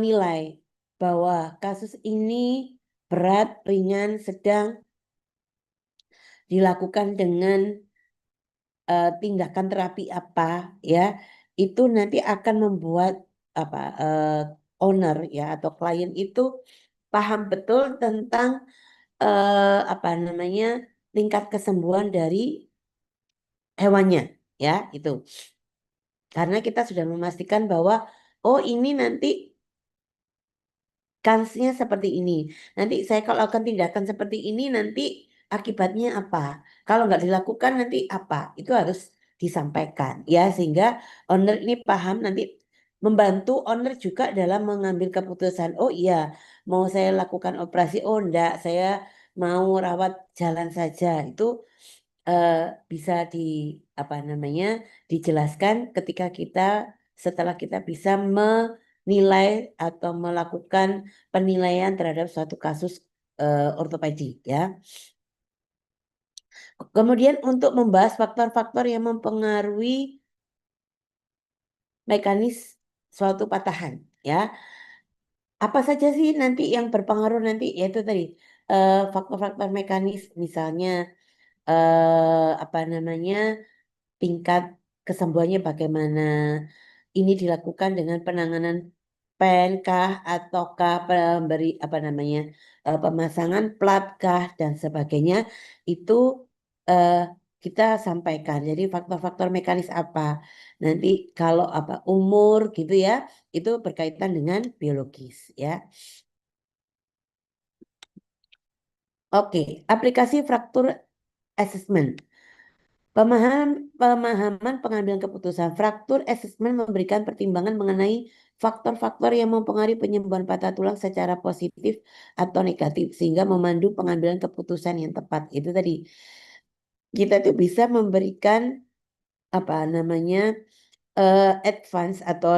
menilai bahwa kasus ini berat, ringan, sedang, dilakukan dengan tindakan terapi apa ya, itu nanti akan membuat owner ya atau klien itu paham betul tentang tingkat kesembuhan dari hewannya ya itu. Karena kita sudah memastikan bahwa oh ini nanti kansnya seperti ini. Nanti saya kalau akan tindakan seperti ini nanti akibatnya apa? Kalau nggak dilakukan nanti apa? Itu harus disampaikan ya sehingga owner ini paham nanti membantu owner juga dalam mengambil keputusan. Oh iya, mau saya lakukan operasi? Oh enggak, saya mau rawat jalan saja. Itu bisa dijelaskan ketika setelah kita bisa menilai atau melakukan penilaian terhadap suatu kasus ortopedi ya. Kemudian untuk membahas faktor-faktor yang mempengaruhi mekanis suatu patahan ya. Apa saja sih nanti yang berpengaruh nanti yaitu tadi faktor-faktor mekanis misalnya tingkat kesembuhannya bagaimana. Ini dilakukan dengan penanganan pen kah ataukah pemasangan plat kah dan sebagainya itu eh, kita sampaikan. Jadi faktor-faktor mekanis apa. Nanti kalau umur gitu ya, itu berkaitan dengan biologis ya. Oke, aplikasi fraktur assessment. Pemahaman pengambilan keputusan. Fraktur assessment memberikan pertimbangan mengenai faktor-faktor yang mempengaruhi penyembuhan patah tulang secara positif atau negatif sehingga memandu pengambilan keputusan yang tepat. Itu tadi kita tuh bisa memberikan advance atau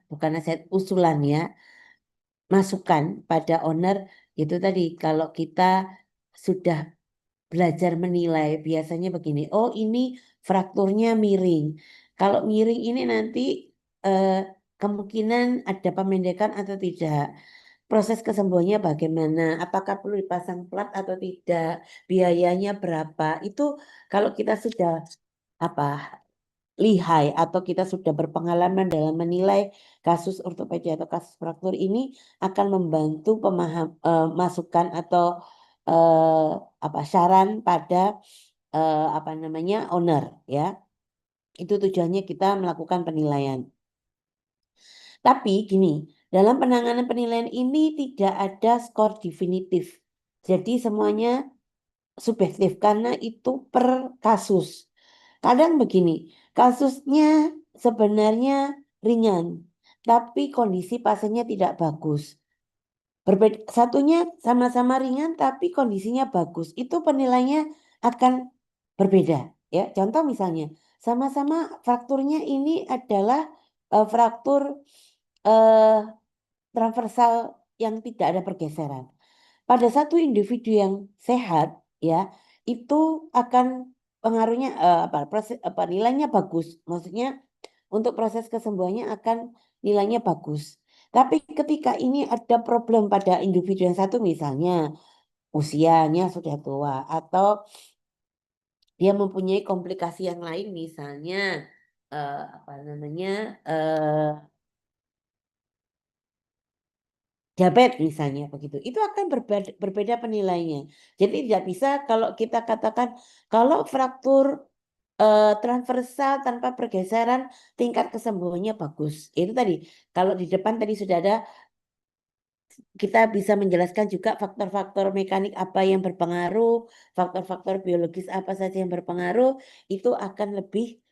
bukan nasihat, usulan ya, masukan pada owner itu tadi kalau kita sudah belajar menilai biasanya begini, oh ini frakturnya miring. Kalau miring ini nanti eh, kemungkinan ada pemendekan atau tidak. Proses kesembuhannya bagaimana? Apakah perlu dipasang plat atau tidak? Biayanya berapa? Itu kalau kita sudah apa lihai atau kita sudah berpengalaman dalam menilai kasus ortopedi atau kasus fraktur ini akan membantu masukan atau saran pada owner ya. Itu tujuannya kita melakukan penilaian. Tapi gini, dalam penanganan penilaian ini tidak ada skor definitif. Jadi semuanya subjektif karena itu per kasus. Kadang begini, kasusnya sebenarnya ringan, tapi kondisi pasiennya tidak bagus. Satunya sama-sama ringan tapi kondisinya bagus. Itu penilaiannya akan berbeda. Ya, contoh misalnya, sama-sama frakturnya ini adalah fraktur eh, transversal yang tidak ada pergeseran. Pada satu individu yang sehat, ya, itu akan pengaruhnya nilainya bagus. Maksudnya untuk proses kesembuhannya akan nilainya bagus. Tapi ketika ini ada problem pada individu yang satu misalnya usianya sudah tua atau dia mempunyai komplikasi yang lain misalnya eh, apa namanya eh, diabetes misalnya begitu. Itu akan berbeda penilaiannya. Jadi tidak bisa kalau kita katakan kalau fraktur transversal tanpa pergeseran tingkat kesembuhannya bagus. Itu tadi kalau di depan tadi sudah ada kita bisa menjelaskan juga faktor-faktor mekanik apa yang berpengaruh, faktor-faktor biologis apa saja yang berpengaruh, itu akan lebih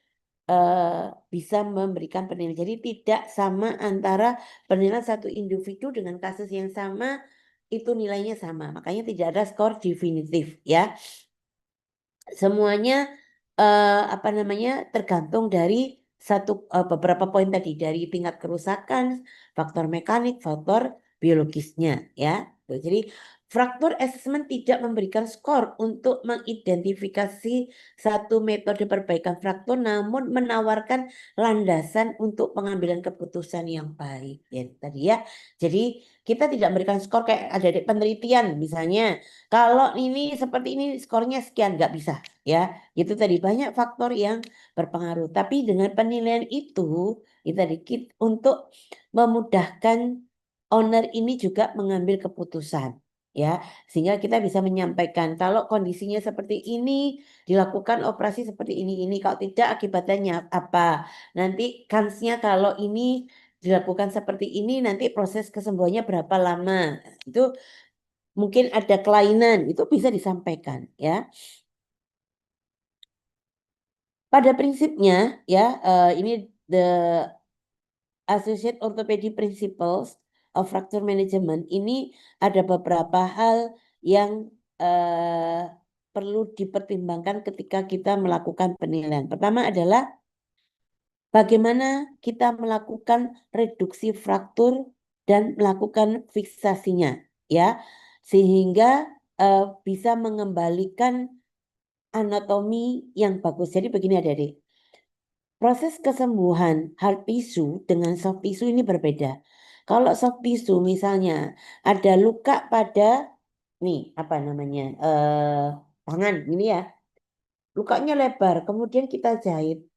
bisa memberikan penilaian. Jadi tidak sama antara penilaian satu individu dengan kasus yang sama, itu nilainya sama. Makanya tidak ada skor definitif ya. Semuanya tergantung dari beberapa poin tadi dari tingkat kerusakan, faktor mekanik, faktor biologisnya ya. Jadi Fraktur assessment tidak memberikan skor untuk mengidentifikasi satu metode perbaikan fraktur, namun menawarkan landasan untuk pengambilan keputusan yang baik. Ya, tadi ya. Jadi kita tidak memberikan skor kayak ada di penelitian misalnya. Kalau ini seperti ini skornya sekian, nggak bisa. Ya, itu tadi banyak faktor yang berpengaruh. Tapi dengan penilaian itu tadi untuk memudahkan owner ini juga mengambil keputusan. Ya, sehingga kita bisa menyampaikan kalau kondisinya seperti ini dilakukan operasi seperti ini kalau tidak akibatnya apa, nanti kansnya kalau ini dilakukan seperti ini nanti proses kesembuhannya berapa lama, itu mungkin ada kelainan itu bisa disampaikan ya. Pada prinsipnya ya, ini the Associate Orthopedic Principles of Fracture Management ini ada beberapa hal yang perlu dipertimbangkan ketika kita melakukan penilaian. Pertama adalah bagaimana kita melakukan reduksi fraktur dan melakukan fiksasinya, ya, sehingga bisa mengembalikan anatomi yang bagus. Jadi begini adik-adik. Proses kesembuhan hard tissue dengan soft tissue ini berbeda. Kalau soft tissue misalnya ada luka pada nih apa namanya tangan ini ya, lukanya lebar, kemudian kita jahit,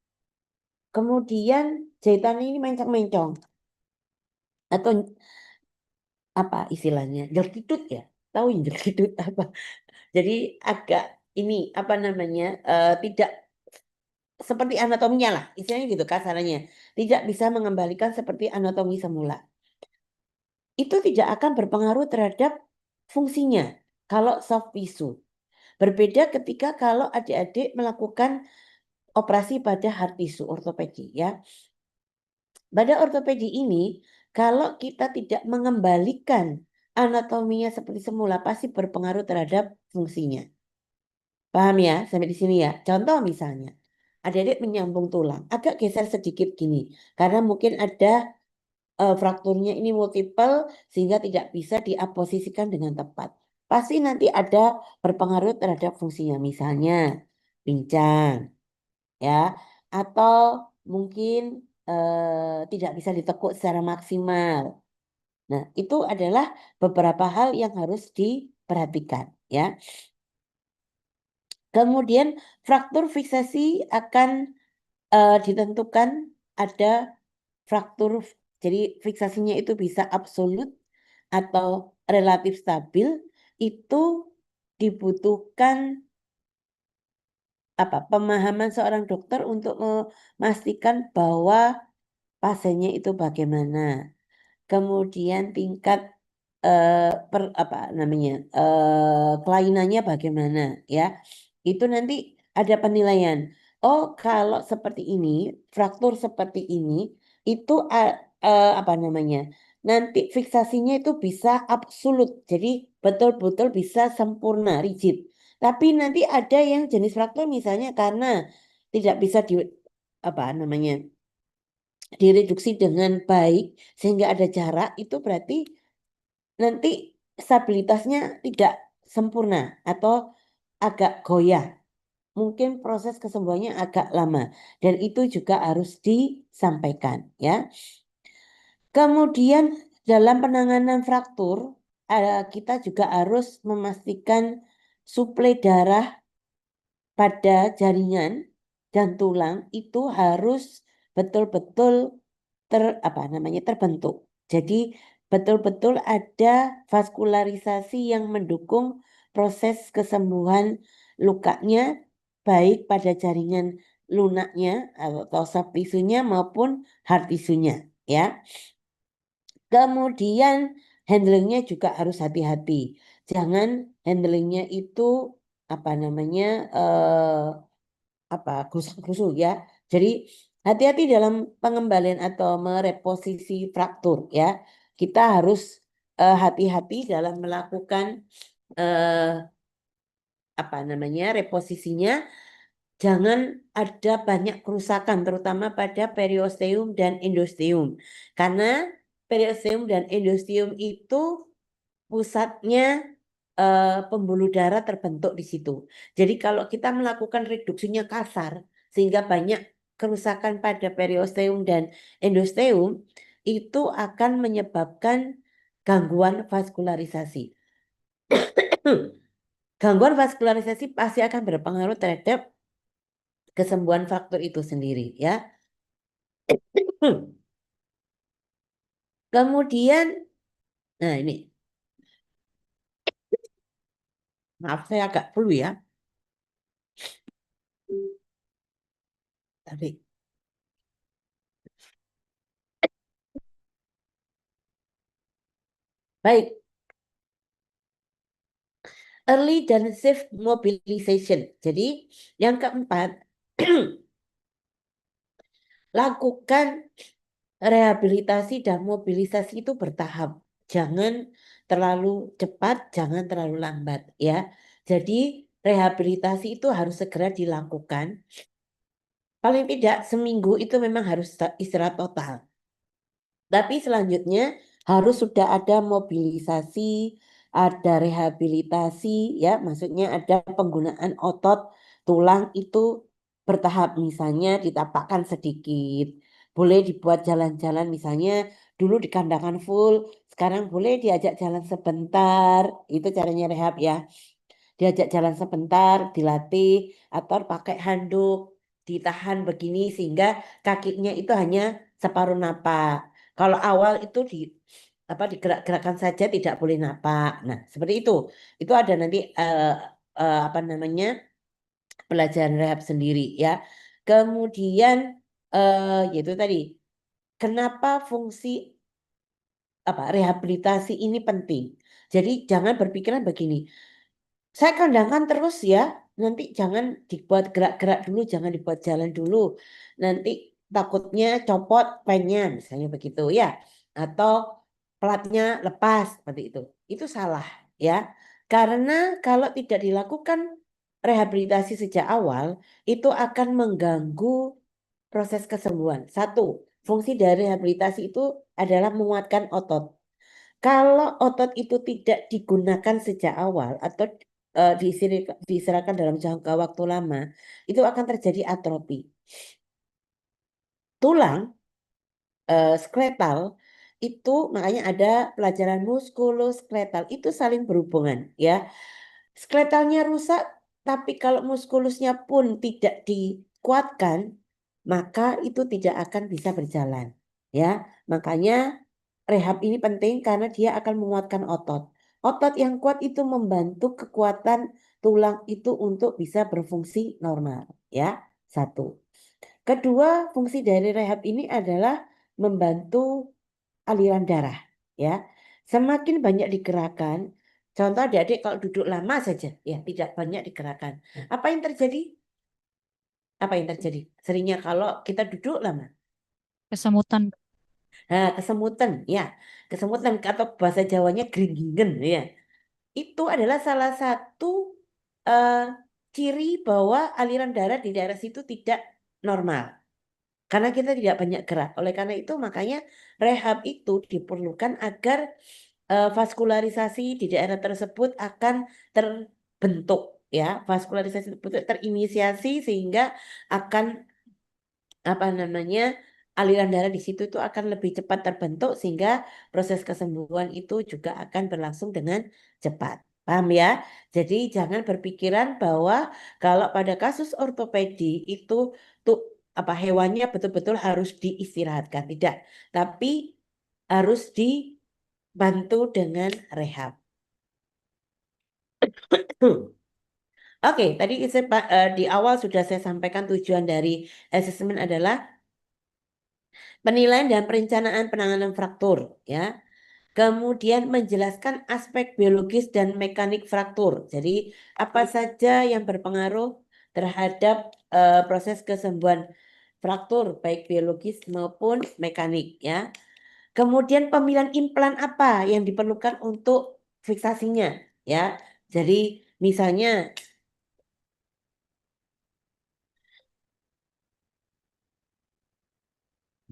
kemudian jahitan ini mencong-mencong atau apa istilahnya jelkitut ya, tahu ya jelkitut apa? Jadi agak ini apa namanya tidak seperti anatominya lah, istilahnya gitu kasarannya. Tidak bisa mengembalikan seperti anatomi semula. Itu tidak akan berpengaruh terhadap fungsinya kalau soft tissue. Berbeda ketika kalau adik-adik melakukan operasi pada hard tissue ortopedi ya. Pada ortopedi ini kalau kita tidak mengembalikan anatominya seperti semula pasti berpengaruh terhadap fungsinya. Paham ya sampai di sini ya? Contoh misalnya, adik-adik menyambung tulang, agak geser sedikit gini, karena mungkin ada frakturnya ini multiple sehingga tidak bisa diaposisikan dengan tepat. Pasti nanti ada berpengaruh terhadap fungsinya, misalnya pincang, ya, atau mungkin tidak bisa ditekuk secara maksimal. Nah, itu adalah beberapa hal yang harus diperhatikan, ya. Kemudian fraktur fiksasi akan ditentukan ada fraktur, jadi fiksasinya itu bisa absolut atau relatif stabil, itu dibutuhkan apa pemahaman seorang dokter untuk memastikan bahwa pasiennya itu bagaimana. Kemudian tingkat apa namanya kelainannya bagaimana ya. Itu nanti ada penilaian. Oh, kalau seperti ini, fraktur seperti ini itu apa namanya? Nanti fiksasinya itu bisa absolut. Jadi betul-betul bisa sempurna, rigid. Tapi nanti ada yang jenis fraktur misalnya karena tidak bisa di apa namanya? Direduksi dengan baik sehingga ada jarak, itu berarti nanti stabilitasnya tidak sempurna atau agak goyah. Mungkin proses kesembuhannya agak lama dan itu juga harus disampaikan ya. Kemudian dalam penanganan fraktur kita juga harus memastikan suplai darah pada jaringan dan tulang itu harus betul-betul apa namanya terbentuk. Jadi betul-betul ada vaskularisasi yang mendukung proses kesembuhan lukanya baik pada jaringan lunaknya atau soft tissue-nya maupun hard tissue-nya ya. Kemudian handlingnya juga harus hati-hati. Jangan handlingnya itu apa namanya apa krusuk-krusuk ya. Jadi hati-hati dalam pengembalian atau mereposisi fraktur ya. Kita harus hati-hati dalam melakukan eh, apa namanya reposisinya. Jangan ada banyak kerusakan terutama pada periosteum dan endosteum. Karena periosteum dan endosteum itu pusatnya pembuluh darah terbentuk di situ. Jadi kalau kita melakukan reduksinya kasar sehingga banyak kerusakan pada periosteum dan endosteum itu akan menyebabkan gangguan vaskularisasi. Gangguan vaskularisasi pasti akan berpengaruh terhadap kesembuhan faktor itu sendiri ya. Kemudian, nah ini, maaf saya agak flu ya. Tapi baik, early dan safe mobilization. Jadi yang keempat, lakukan rehabilitasi dan mobilisasi itu bertahap. Jangan terlalu cepat, jangan terlalu lambat ya. Jadi rehabilitasi itu harus segera dilakukan. Paling tidak seminggu itu memang harus istirahat total. Tapi selanjutnya harus sudah ada mobilisasi, ada rehabilitasi ya, maksudnya ada penggunaan otot tulang itu bertahap, misalnya ditapakkan sedikit. Boleh dibuat jalan-jalan misalnya dulu dikandangkan full, sekarang boleh diajak jalan sebentar. Itu caranya rehab ya. Diajak jalan sebentar, dilatih atau pakai handuk, ditahan begini sehingga kakinya itu hanya separuh napak. Kalau awal itu digerak-gerakkan saja tidak boleh napak. Nah, seperti itu. Itu ada nanti apa namanya? Pelajaran rehab sendiri ya. Kemudian yaitu tadi kenapa fungsi apa rehabilitasi ini penting. Jadi jangan berpikiran begini. Saya kandangkan terus ya. Nanti jangan dibuat gerak-gerak dulu, jangan dibuat jalan dulu. Nanti takutnya copot pennya, misalnya begitu ya. Atau pelatnya lepas, seperti itu. Itu salah ya. Karena kalau tidak dilakukan rehabilitasi sejak awal, itu akan mengganggu proses kesembuhan. Satu, fungsi dari rehabilitasi itu adalah menguatkan otot. Kalau otot itu tidak digunakan sejak awal atau diistirahatkan dalam jangka waktu lama, itu akan terjadi atrofi. Tulang skeletal itu makanya ada pelajaran muskuloskeletal itu saling berhubungan ya. Skeletalnya rusak, tapi kalau muskulusnya pun tidak dikuatkan, maka itu tidak akan bisa berjalan ya. Makanya rehab ini penting karena dia akan menguatkan otot. Otot yang kuat itu membantu kekuatan tulang itu untuk bisa berfungsi normal, ya. Satu. Kedua, fungsi dari rehab ini adalah membantu aliran darah, ya. Semakin banyak digerakkan, contoh adik-adik kalau duduk lama saja, ya tidak banyak digerakkan. Apa yang terjadi? Apa yang terjadi? Seringnya kalau kita duduk lama. Kesemutan. Nah, kesemutan, ya. Kesemutan atau bahasa Jawanya gringgingen, ya. Itu adalah salah satu eh, ciri bahwa aliran darah di daerah situ tidak normal. Karena kita tidak banyak gerak. Oleh karena itu makanya rehab itu diperlukan agar vaskularisasi di daerah tersebut akan terbentuk ya. Vaskularisasi tersebut terinisiasi sehingga akan apa namanya aliran darah di situ itu akan lebih cepat terbentuk sehingga proses kesembuhan itu juga akan berlangsung dengan cepat. Paham ya? Jadi jangan berpikiran bahwa kalau pada kasus ortopedi itu tuh apa hewannya betul-betul harus diistirahatkan, tidak. Tapi harus dibantu dengan rehab. Oke, tadi di awal sudah saya sampaikan tujuan dari asesmen adalah penilaian dan perencanaan penanganan fraktur, ya. Kemudian menjelaskan aspek biologis dan mekanik fraktur. Jadi apa saja yang berpengaruh terhadap proses kesembuhan fraktur baik biologis maupun mekanik, ya. Kemudian pemilihan implan apa yang diperlukan untuk fiksasinya, ya. Jadi misalnya,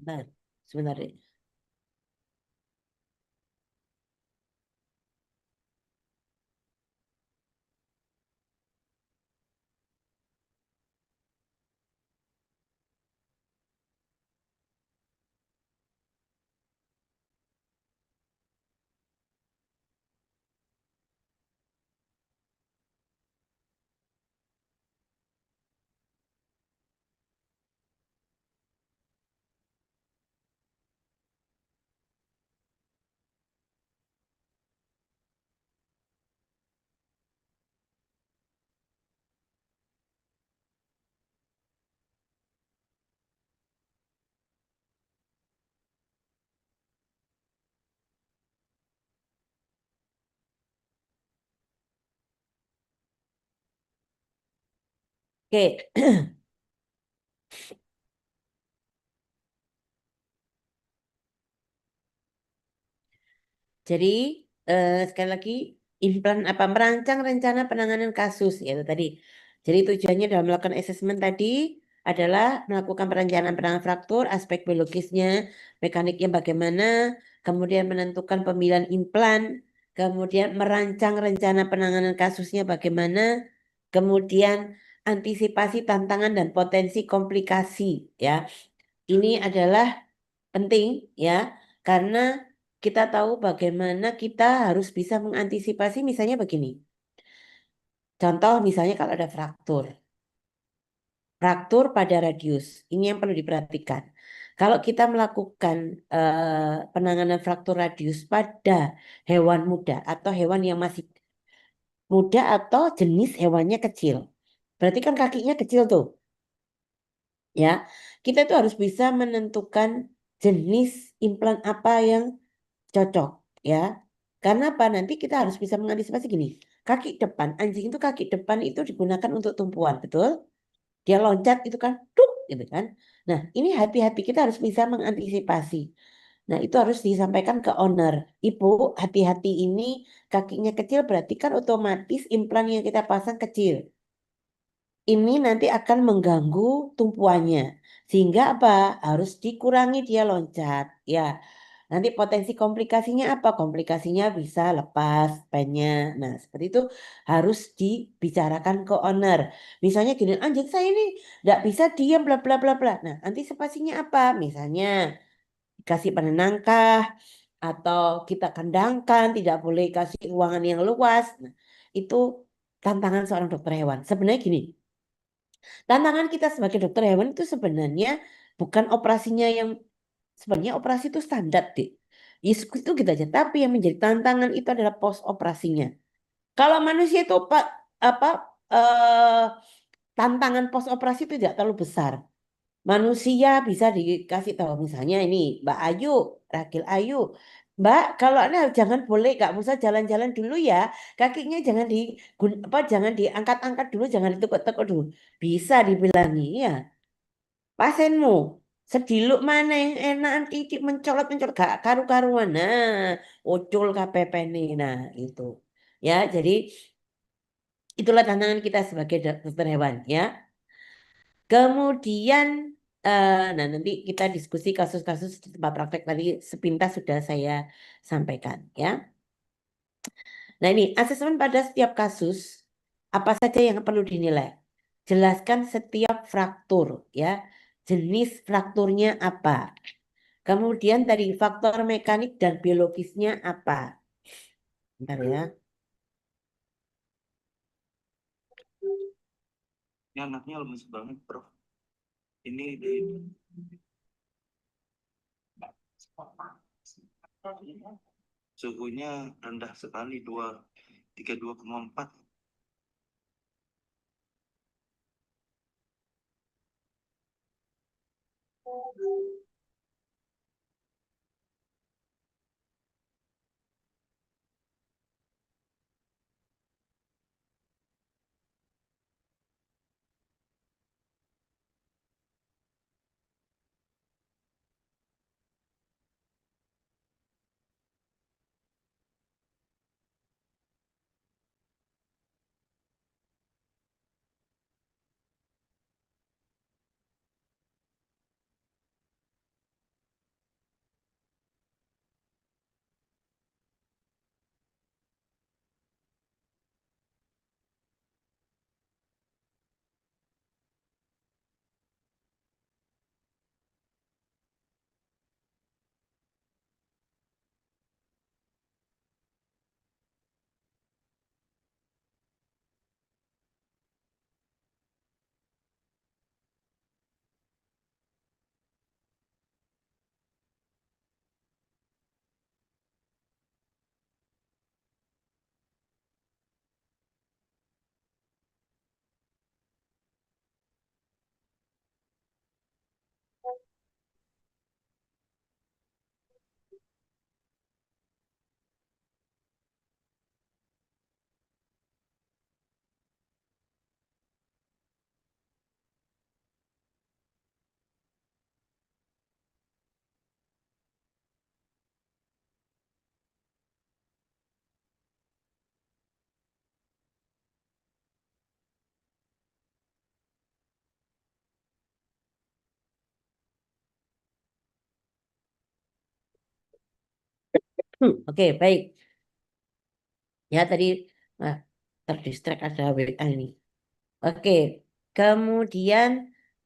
bentar, sebentar. Oke, jadi sekali lagi implan apa merancang rencana penanganan kasus ya itu tadi. Jadi tujuannya dalam melakukan asesmen tadi adalah melakukan perencanaan penanganan fraktur, aspek biologisnya, mekaniknya bagaimana, kemudian menentukan pemilihan implan, kemudian merancang rencana penanganan kasusnya bagaimana, kemudian antisipasi tantangan dan potensi komplikasi ya. Ini adalah penting ya, karena kita tahu bagaimana kita harus bisa mengantisipasi misalnya begini. Contoh misalnya kalau ada fraktur. Fraktur pada radius. Ini yang perlu diperhatikan. Kalau kita melakukan penanganan fraktur radius pada hewan muda atau hewan yang masih muda atau jenis hewannya kecil. Berarti kan kakinya kecil tuh, ya. Kita itu harus bisa menentukan jenis implan apa yang cocok ya. Karena apa? Nanti kita harus bisa mengantisipasi gini. Kaki depan, anjing itu kaki depan itu digunakan untuk tumpuan, betul? Dia loncat itu kan, duk, gitu kan. Nah, ini hati-hati kita harus bisa mengantisipasi. Nah, itu harus disampaikan ke owner. Ibu, hati-hati ini kakinya kecil berarti kan otomatis implan yang kita pasang kecil. Ini nanti akan mengganggu tumpuannya. Sehingga apa? Harus dikurangi dia loncat. Ya, nanti potensi komplikasinya apa? Komplikasinya bisa lepas pennya. Nah, seperti itu harus dibicarakan ke owner. Misalnya gini, anjing saya ini nggak bisa diam bla bla bla bla. Nah, antisipasinya apa? Misalnya kasih penenangkah atau kita kandangkan, tidak boleh kasih ruangan yang luas. Nah, itu tantangan seorang dokter hewan. Sebenarnya gini, tantangan kita sebagai dokter hewan itu sebenarnya bukan operasinya yang sebenarnya operasi itu standar deh. Yes, itu kita aja. Tapi yang menjadi tantangan itu adalah post operasinya. Kalau manusia itu pak apa eh, tantangan post operasi itu tidak terlalu besar. Manusia bisa dikasih tahu misalnya ini Mbak Ayu, Ragil Ayu. Mbak, kalau Anda jangan boleh nggak usah jalan-jalan dulu ya. Kakinya jangan jangan diangkat-angkat dulu, jangan ditekuk-tekuk dulu. Bisa dibilangi ya. Pasienmu sediluk mana yang enak titik mencolot-mencolot gak karu-karuan. Nah, ucul KPPN. Nah, itu. Ya, jadi itulah tantangan kita sebagai dokter hewan ya. Kemudian, nah nanti kita diskusi kasus-kasus di tempat praktek tadi sepintas sudah saya sampaikan ya. Nah ini asesmen pada setiap kasus, apa saja yang perlu dinilai? Jelaskan setiap fraktur ya, jenis frakturnya apa. Kemudian tadi faktor mekanik dan biologisnya apa. Bentar ya. Ini anaknya lemes banget, Prof. Ini di suhunya rendah sekali, 32,4. Oke, baik. Ya tadi ah, terdistract ada WA ini. Oke, kemudian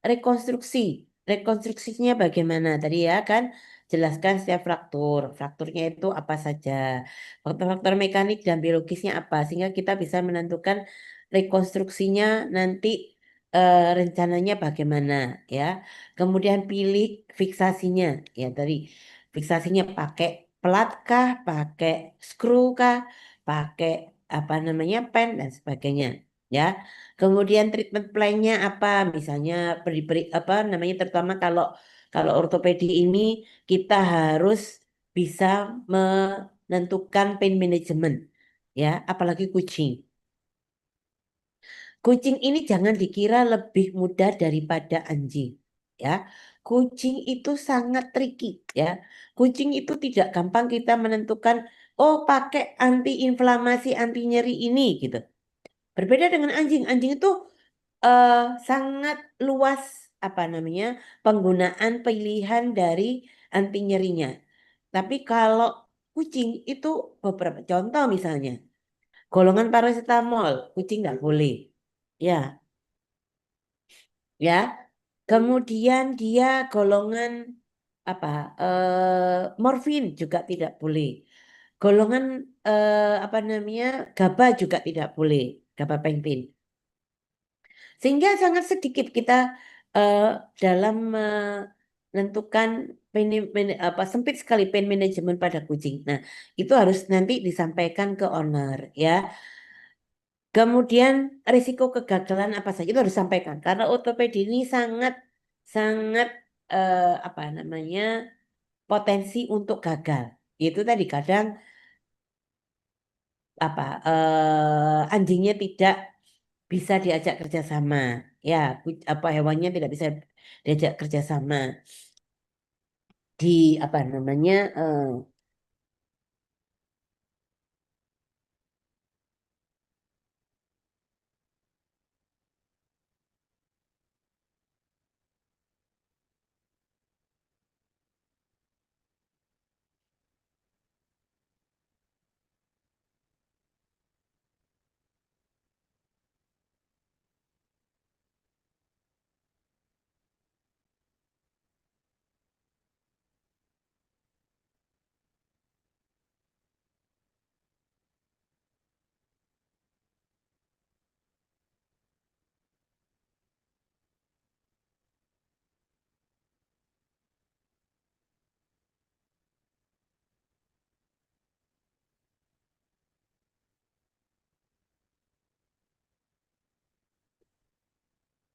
rekonstruksi. Rekonstruksinya bagaimana? Tadi ya kan jelaskan setiap fraktur. Frakturnya itu apa saja. Faktor-faktor mekanik dan biologisnya apa. Sehingga kita bisa menentukan rekonstruksinya nanti rencananya bagaimana ya. Kemudian pilih fiksasinya. Ya tadi fiksasinya pakai pelat kah, pakai skru kah, pakai apa namanya pen dan sebagainya. Ya, kemudian treatment plan-nya apa? Misalnya beri apa namanya terutama kalau kalau ortopedi ini kita harus bisa menentukan pain management ya, apalagi kucing. Kucing ini jangan dikira lebih mudah daripada anjing ya. Kucing itu sangat tricky ya. Kucing itu tidak gampang kita menentukan oh pakai anti inflamasi, anti nyeri ini gitu. Berbeda dengan anjing. Anjing itu eh, sangat luas apa namanya penggunaan pilihan dari anti nyerinya. Tapi kalau kucing itu beberapa contoh misalnya golongan paracetamol kucing nggak boleh, ya, ya. Kemudian dia golongan apa morfin juga tidak boleh. Golongan apa namanya GABA juga tidak boleh, gabapentin. Sehingga sangat sedikit kita eh, dalam menentukan apa sempit sekali pain management pada kucing. Nah, itu harus nanti disampaikan ke owner ya. Kemudian risiko kegagalan apa saja itu harus disampaikan karena ortopedi ini sangat sangat apa namanya potensi untuk gagal. Itu tadi kadang apa anjingnya tidak bisa diajak kerjasama ya apa hewannya tidak bisa diajak kerjasama di apa namanya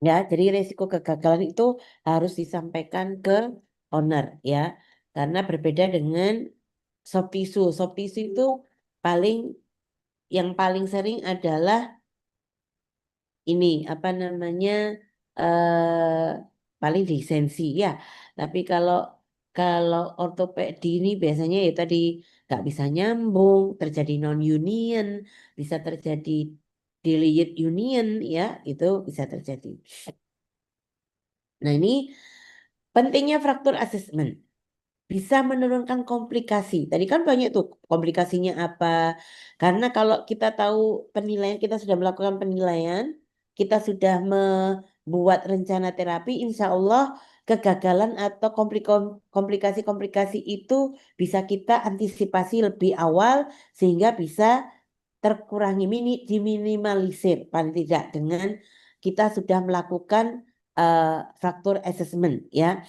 ya jadi risiko kegagalan itu harus disampaikan ke owner ya karena berbeda dengan soft tissue. Soft tissue itu paling yang paling sering adalah ini apa namanya paling lisensi ya. Tapi kalau kalau ortopedi ini biasanya ya tadi nggak bisa nyambung, terjadi non union, bisa terjadi delayed union ya, itu bisa terjadi. Nah, ini pentingnya fraktur assessment. Bisa menurunkan komplikasi. Tadi kan banyak tuh komplikasinya apa. Karena kalau kita tahu penilaian, kita sudah melakukan penilaian, kita sudah membuat rencana terapi, insya Allah kegagalan atau komplikasi-komplikasi itu bisa kita antisipasi lebih awal sehingga bisa terkurangi diminimalisir paling tidak dengan kita sudah melakukan fraktur assessment ya.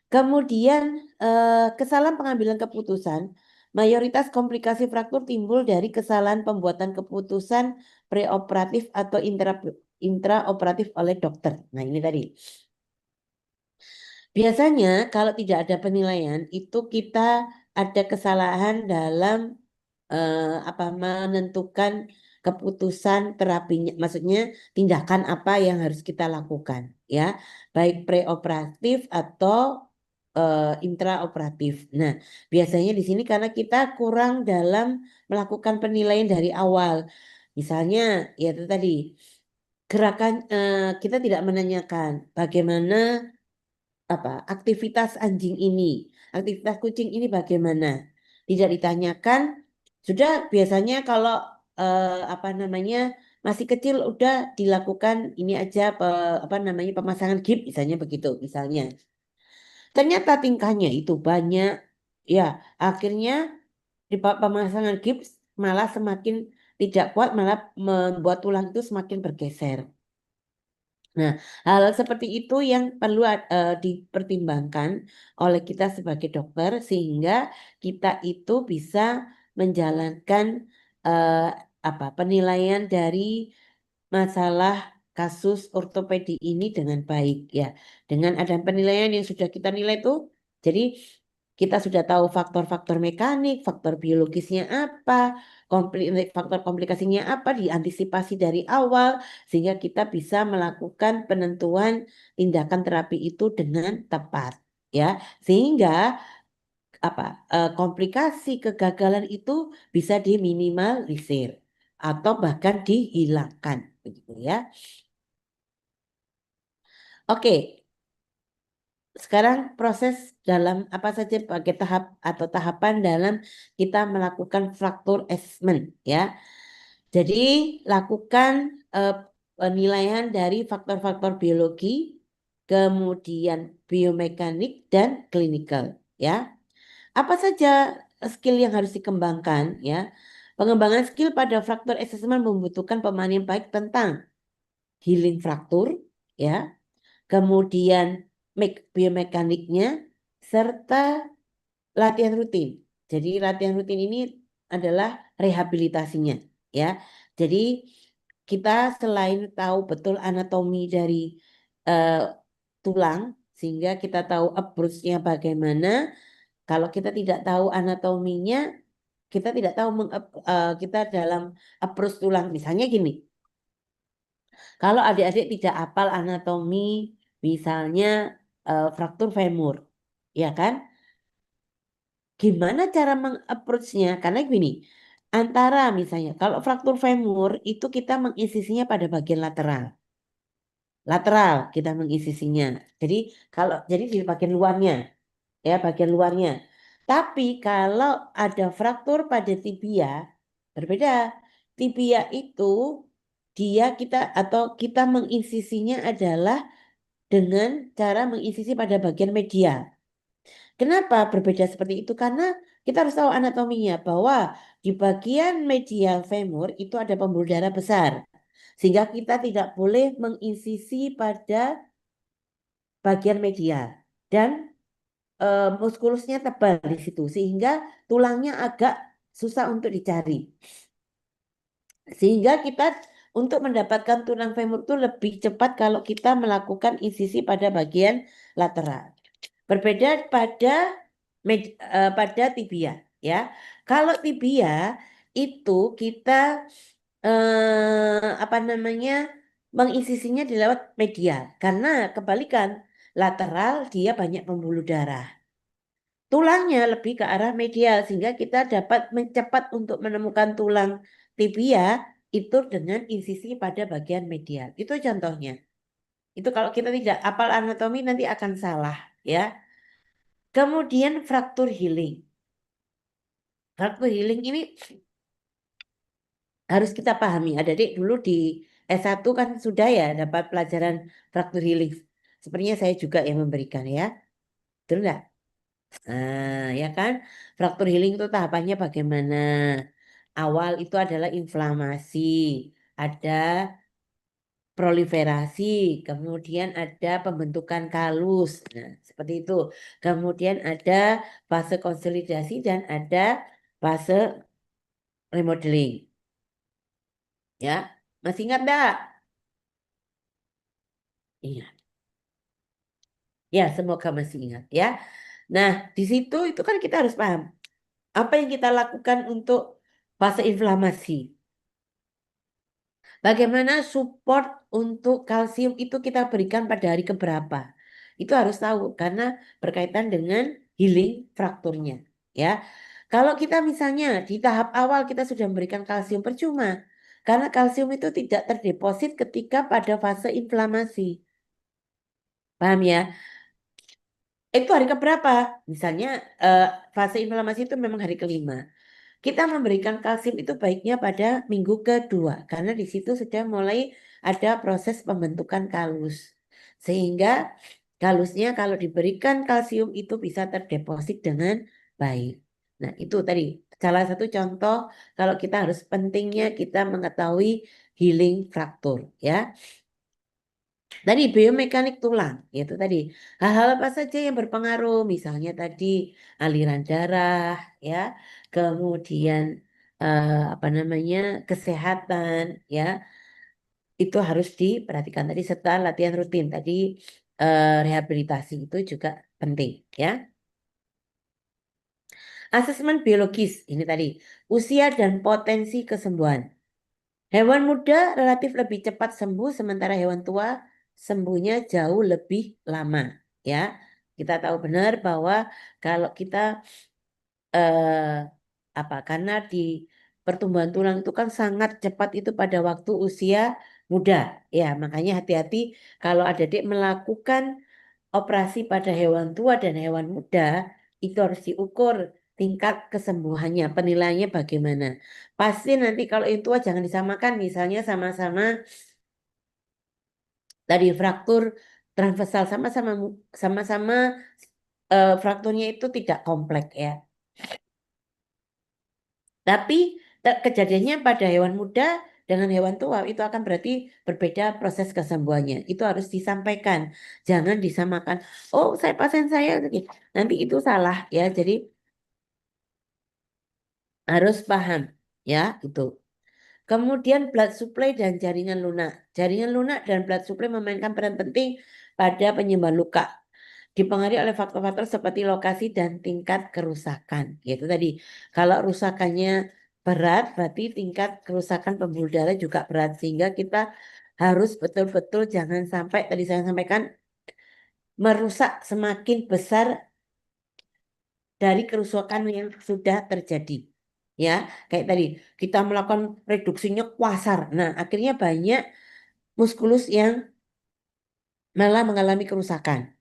Kemudian kesalahan pengambilan keputusan, mayoritas komplikasi fraktur timbul dari kesalahan pembuatan keputusan preoperatif atau intraoperatif oleh dokter. Nah, ini tadi. Biasanya kalau tidak ada penilaian itu kita ada kesalahan dalam apa menentukan keputusan terapinya, maksudnya tindakan apa yang harus kita lakukan, ya, baik preoperatif atau intraoperatif. Nah, biasanya di sini karena kita kurang dalam melakukan penilaian dari awal. Misalnya, ya itu tadi gerakan kita tidak menanyakan bagaimana apa aktivitas anjing ini, aktivitas kucing ini bagaimana. tidak ditanyakan. Sudah biasanya kalau apa namanya masih kecil udah dilakukan ini aja apa namanya pemasangan gips misalnya begitu misalnya. Ternyata tingkahnya itu banyak. Ya, akhirnya di pemasangan gips malah semakin tidak kuat, malah membuat tulang itu semakin bergeser. Nah, hal seperti itu yang perlu dipertimbangkan oleh kita sebagai dokter sehingga kita itu bisa menjalankan eh, apa penilaian dari masalah kasus ortopedi ini dengan baik ya. Dengan ada penilaian yang sudah kita nilai itu, jadi kita sudah tahu faktor-faktor mekanik, faktor biologisnya apa, faktor komplikasinya apa, diantisipasi dari awal sehingga kita bisa melakukan penentuan tindakan terapi itu dengan tepat ya. Sehingga apa komplikasi kegagalan itu bisa diminimalisir atau bahkan dihilangkan begitu ya. Oke, sekarang proses dalam apa saja sebagai tahap atau tahapan dalam kita melakukan fraktur assessment ya. Jadi lakukan eh, penilaian dari faktor-faktor biologi, kemudian biomekanik dan klinikal ya. Apa saja skill yang harus dikembangkan ya? Pengembangan skill pada fraktur assessment membutuhkan pemahaman yang baik tentang healing fraktur ya, kemudian biomekaniknya serta latihan rutin. Jadi latihan rutin ini adalah rehabilitasinya ya. Jadi kita selain tahu betul anatomi dari eh, tulang sehingga kita tahu approach-nya bagaimana, kalau kita tidak tahu anatominya, kita tidak tahu kita dalam approach tulang. Misalnya gini, kalau adik-adik tidak hafal anatomi, misalnya fraktur femur, ya kan? Gimana cara mengapproach-nya? Karena gini, antara misalnya kalau fraktur femur itu kita mengisisinya pada bagian lateral. Lateral kita mengisisinya. Jadi di bagian luarnya, ya bagian luarnya. Tapi kalau ada fraktur pada tibia, berbeda. Tibia itu kita mengisisinya adalah dengan cara mengisisi pada bagian medial. Kenapa berbeda seperti itu? Karena kita harus tahu anatominya bahwa di bagian medial femur itu ada pembuluh darah besar. Sehingga kita tidak boleh mengisisi pada bagian medial. Dan muskulusnya tebal di situ. Sehingga tulangnya agak susah untuk dicari. Sehingga kita untuk mendapatkan tulang femur itu lebih cepat kalau kita melakukan insisi pada bagian lateral. Berbeda pada tibia ya. Kalau tibia itu kita apa namanya mengisisinya di lewat medial karena kebalikan lateral dia banyak pembuluh darah. Tulangnya lebih ke arah medial sehingga kita dapat mencepat untuk menemukan tulang tibia itu dengan insisi pada bagian medial. Itu contohnya. Itu kalau kita tidak hafal anatomi nanti akan salah ya. Kemudian fraktur healing. Fraktur healing ini harus kita pahami. Adik-adik dulu di S1 kan sudah ya dapat pelajaran fraktur healing. Sepertinya saya juga yang memberikan ya. Betul nggak? Ya kan? Fraktur healing itu tahapannya bagaimana? Awal itu adalah inflamasi. Ada proliferasi, kemudian ada pembentukan kalus. Nah, seperti itu. Kemudian ada fase konsolidasi dan ada fase remodeling. Ya, masih ingat enggak? Ingat. Ya, semoga masih ingat ya. Nah, di situ itu kan kita harus paham apa yang kita lakukan untuk fase inflamasi. Bagaimana support untuk kalsium itu kita berikan pada hari keberapa? Itu harus tahu karena berkaitan dengan healing frakturnya, ya. Kalau kita misalnya di tahap awal kita sudah memberikan kalsium percuma, karena kalsium itu tidak terdeposit ketika pada fase inflamasi. Paham ya? Itu hari keberapa? Misalnya fase inflamasi itu memang hari kelima. Kita memberikan kalsium itu baiknya pada minggu kedua karena di situ sudah mulai ada proses pembentukan kalus. Sehingga kalusnya kalau diberikan kalsium itu bisa terdeposit dengan baik. Nah, itu tadi salah satu contoh kalau kita harus pentingnya kita mengetahui healing fraktur ya. Tadi biomekanik tulang, itu tadi hal-hal apa saja yang berpengaruh, misalnya tadi aliran darah, ya, kemudian apa namanya kesehatan, ya, itu harus diperhatikan tadi setelah latihan rutin. Tadi rehabilitasi itu juga penting, ya. Asesmen biologis ini tadi usia dan potensi kesembuhan. Hewan muda relatif lebih cepat sembuh, sementara hewan tua sembuhnya jauh lebih lama. Ya, kita tahu benar bahwa kalau kita eh, apa karena di pertumbuhan tulang itu kan sangat cepat itu pada waktu usia muda. Ya, makanya hati-hati kalau adik-adik melakukan operasi pada hewan tua dan hewan muda itu harus diukur tingkat kesembuhannya, penilaiannya bagaimana. Pasti nanti kalau yang tua jangan disamakan, misalnya sama-sama tadi fraktur transversal sama-sama frakturnya itu tidak kompleks ya. Tapi kejadiannya pada hewan muda dengan hewan tua itu akan berarti berbeda proses kesembuhannya. Itu harus disampaikan. Jangan disamakan. Oh, pasien saya nanti itu salah ya. Jadi harus paham ya itu. Kemudian blood supply dan jaringan lunak. Jaringan lunak dan blood supply memainkan peran penting pada penyembuhan luka. Dipengaruhi oleh faktor-faktor seperti lokasi dan tingkat kerusakan. Yaitu tadi, kalau rusakannya berat, berarti tingkat kerusakan pembuluh darah juga berat. Sehingga kita harus betul-betul jangan sampai, tadi saya sampaikan, merusak semakin besar dari kerusakan yang sudah terjadi. Ya, kayak tadi, kita melakukan reduksinya kuasar. Nah, akhirnya banyak muskulus yang malah mengalami kerusakan.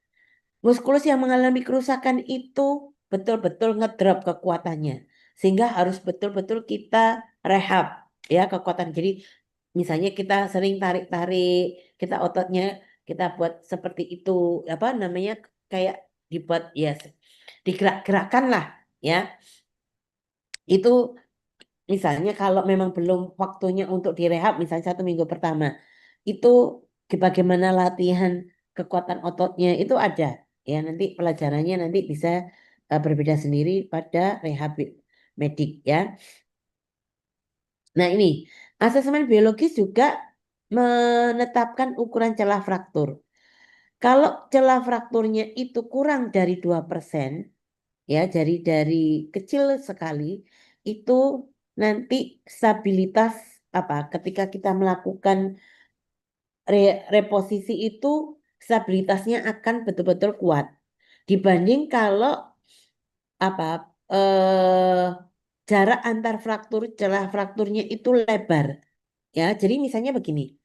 Muskulus yang mengalami kerusakan itu betul-betul ngedrop kekuatannya. Sehingga harus betul-betul kita rehab ya kekuatan. Jadi misalnya kita sering tarik-tarik, kita ototnya kita buat seperti itu, apa namanya kayak dibuat ya digerak-gerakkan lah ya. Itu misalnya kalau memang belum waktunya untuk direhab, misalnya 1 minggu pertama, itu bagaimana latihan kekuatan ototnya itu ada. Ya nanti pelajarannya nanti bisa berbeda sendiri pada rehab medik ya. Nah ini asesmen biologis juga menetapkan ukuran celah fraktur. Kalau celah frakturnya itu kurang dari 2%, ya dari kecil sekali itu nanti stabilitas apa ketika kita melakukan reposisi itu stabilitasnya akan betul-betul kuat dibanding kalau apa jarak antar fraktur celah frakturnya itu lebar ya jadi misalnya begini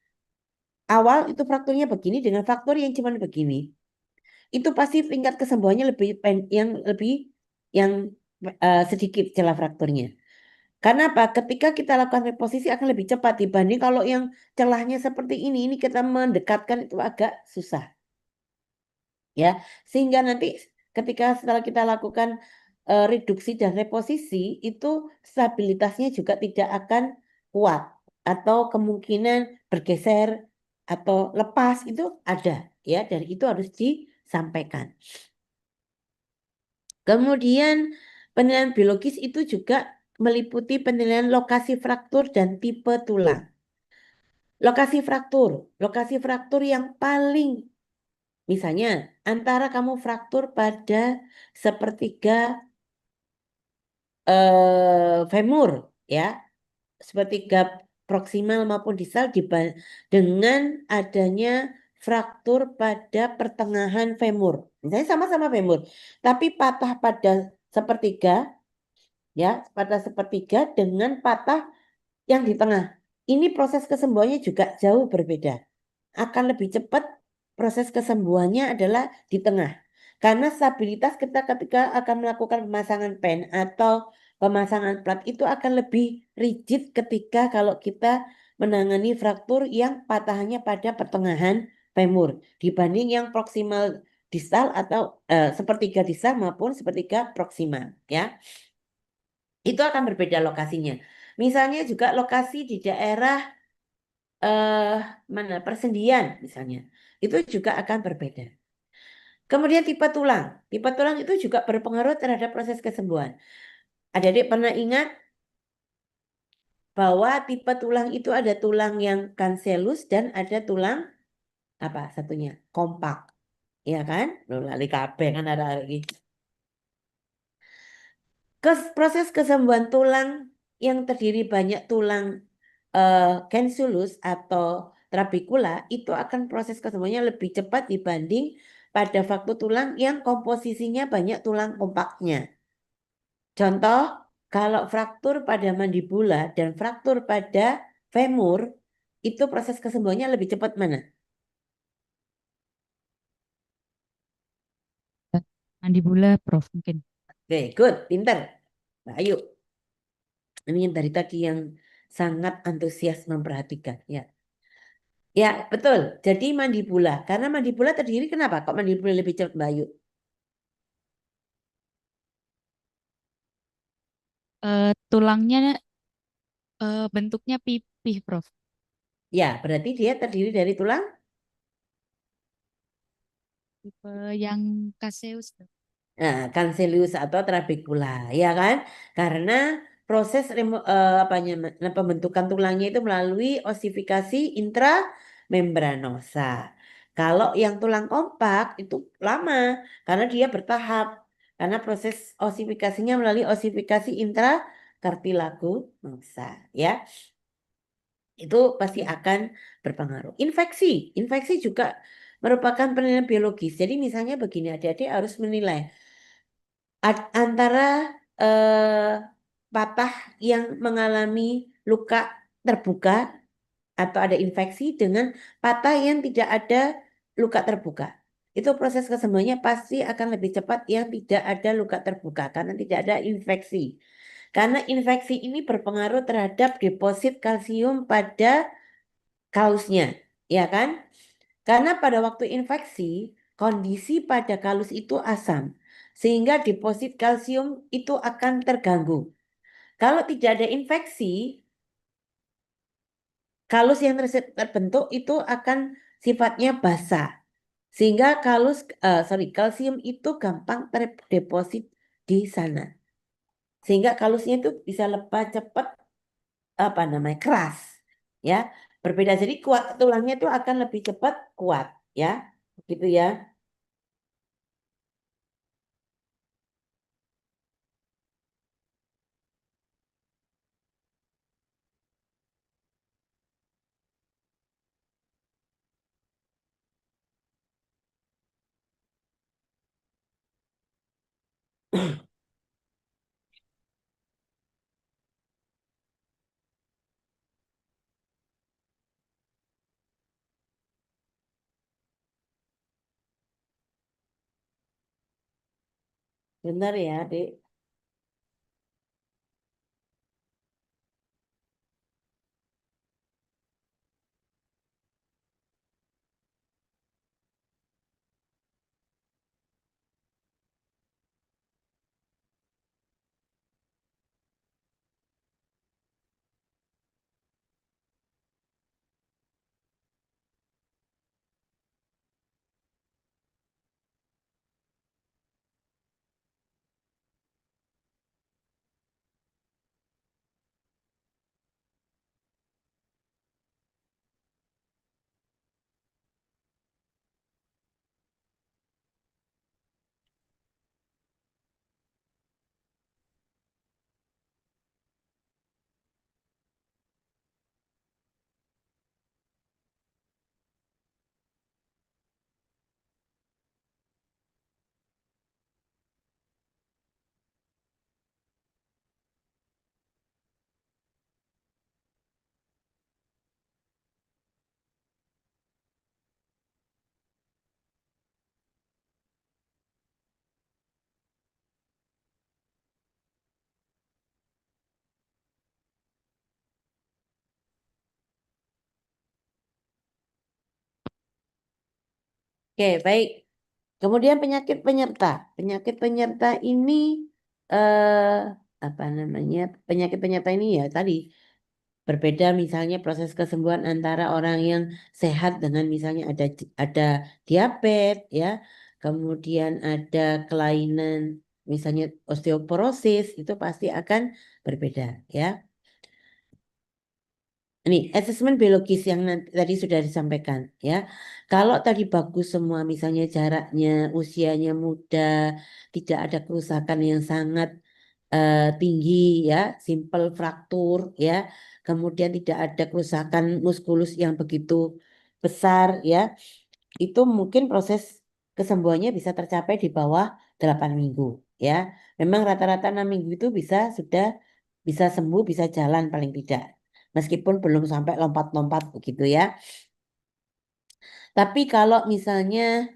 awal itu frakturnya begini dengan fraktur yang cuma begini itu pasti tingkat kesembuhannya lebih yang sedikit celah frakturnya. Karena apa? Ketika kita lakukan reposisi akan lebih cepat dibanding kalau yang celahnya seperti ini kita mendekatkan itu agak susah. Ya, sehingga nanti ketika setelah kita lakukan reduksi dan reposisi itu stabilitasnya juga tidak akan kuat atau kemungkinan bergeser atau lepas itu ada ya dan itu harus disampaikan. Kemudian penilaian biologis itu juga meliputi penilaian lokasi fraktur dan tipe tulang. Lokasi fraktur yang paling misalnya antara kamu fraktur pada sepertiga femur ya, sepertiga proksimal maupun distal dengan adanya fraktur pada pertengahan femur. Misalnya sama-sama femur, tapi patah pada sepertiga ya pada sepertiga dengan patah yang di tengah. Ini proses kesembuhannya juga jauh berbeda. Akan lebih cepat proses kesembuhannya adalah di tengah. Karena stabilitas kita ketika akan melakukan pemasangan pen atau pemasangan plat itu akan lebih rigid ketika kalau kita menangani fraktur yang patahannya pada pertengahan femur dibanding yang proksimal distal atau sepertiga distal maupun sepertiga proksimal ya. Itu akan berbeda lokasinya. Misalnya juga lokasi di daerah eh mana persendian misalnya. Itu juga akan berbeda. Kemudian tipe tulang. Tipe tulang itu juga berpengaruh terhadap proses kesembuhan. Adik-adik pernah ingat bahwa tipe tulang itu ada tulang yang kanselus dan ada tulang apa satunya? Kompak. Iya kan? Loh, lali kabeh kan ada lagi. Proses kesembuhan tulang yang terdiri banyak tulang cancellus atau trabecula itu akan proses kesembuhannya lebih cepat dibanding pada faktor tulang yang komposisinya banyak tulang kompaknya. Contoh, kalau fraktur pada mandibula dan fraktur pada femur, itu proses kesembuhannya lebih cepat mana? Mandibula, Prof, mungkin. Oke, good, pinter. Nah, ayo, ini yang dari tadi yang sangat antusias memperhatikan. Ya, ya betul. Jadi mandibula, karena mandibula terdiri kenapa? Kok mandibula lebih cepat, Mbak Ayu? Tulangnya bentuknya pipih, Prof. Ya, berarti dia terdiri dari tulang. Tipe yang caseus, Prof. Nah, cancellus atau trabecula, ya kan? Karena proses pembentukan tulangnya itu melalui osifikasi intramembranosa. Kalau yang tulang kompak itu lama karena dia bertahap. Karena proses osifikasinya melalui osifikasi intrakartilagonosa, ya. Itu pasti akan berpengaruh. Infeksi juga merupakan penilaian biologis. Jadi misalnya begini, adik-adik harus menilai antara eh, patah yang mengalami luka terbuka atau ada infeksi dengan patah yang tidak ada luka terbuka. Itu proses kesembuhannya pasti akan lebih cepat yang tidak ada luka terbuka karena tidak ada infeksi. Karena infeksi ini berpengaruh terhadap deposit kalsium pada kausnya, ya kan? Karena pada waktu infeksi, kondisi pada kalus itu asam, sehingga deposit kalsium itu akan terganggu. Kalau tidak ada infeksi, kalus yang terbentuk itu akan sifatnya basah, sehingga kalsium itu gampang terdeposit di sana, sehingga kalusnya itu bisa lepas cepat, apa namanya keras, ya. Berbeda jadi kuat tulangnya itu akan lebih cepat kuat, ya, gitu ya. Benar ya, Dek. Oke, baik. Kemudian penyakit penyerta. Penyakit penyerta ini apa namanya? Penyakit penyerta ini ya tadi berbeda misalnya proses kesembuhan antara orang yang sehat dengan misalnya ada diabetes ya, kemudian ada kelainan misalnya osteoporosis itu pasti akan berbeda ya. Ini asesmen biologis yang tadi sudah disampaikan ya. Kalau tadi bagus semua misalnya jaraknya, usianya muda, tidak ada kerusakan yang sangat tinggi ya, simple fraktur ya. Kemudian tidak ada kerusakan muskulus yang begitu besar ya. Itu mungkin proses kesembuhannya bisa tercapai di bawah 8 minggu ya. Memang rata-rata 6 minggu itu bisa sembuh, bisa jalan paling tidak. Meskipun belum sampai lompat-lompat begitu ya. Tapi kalau misalnya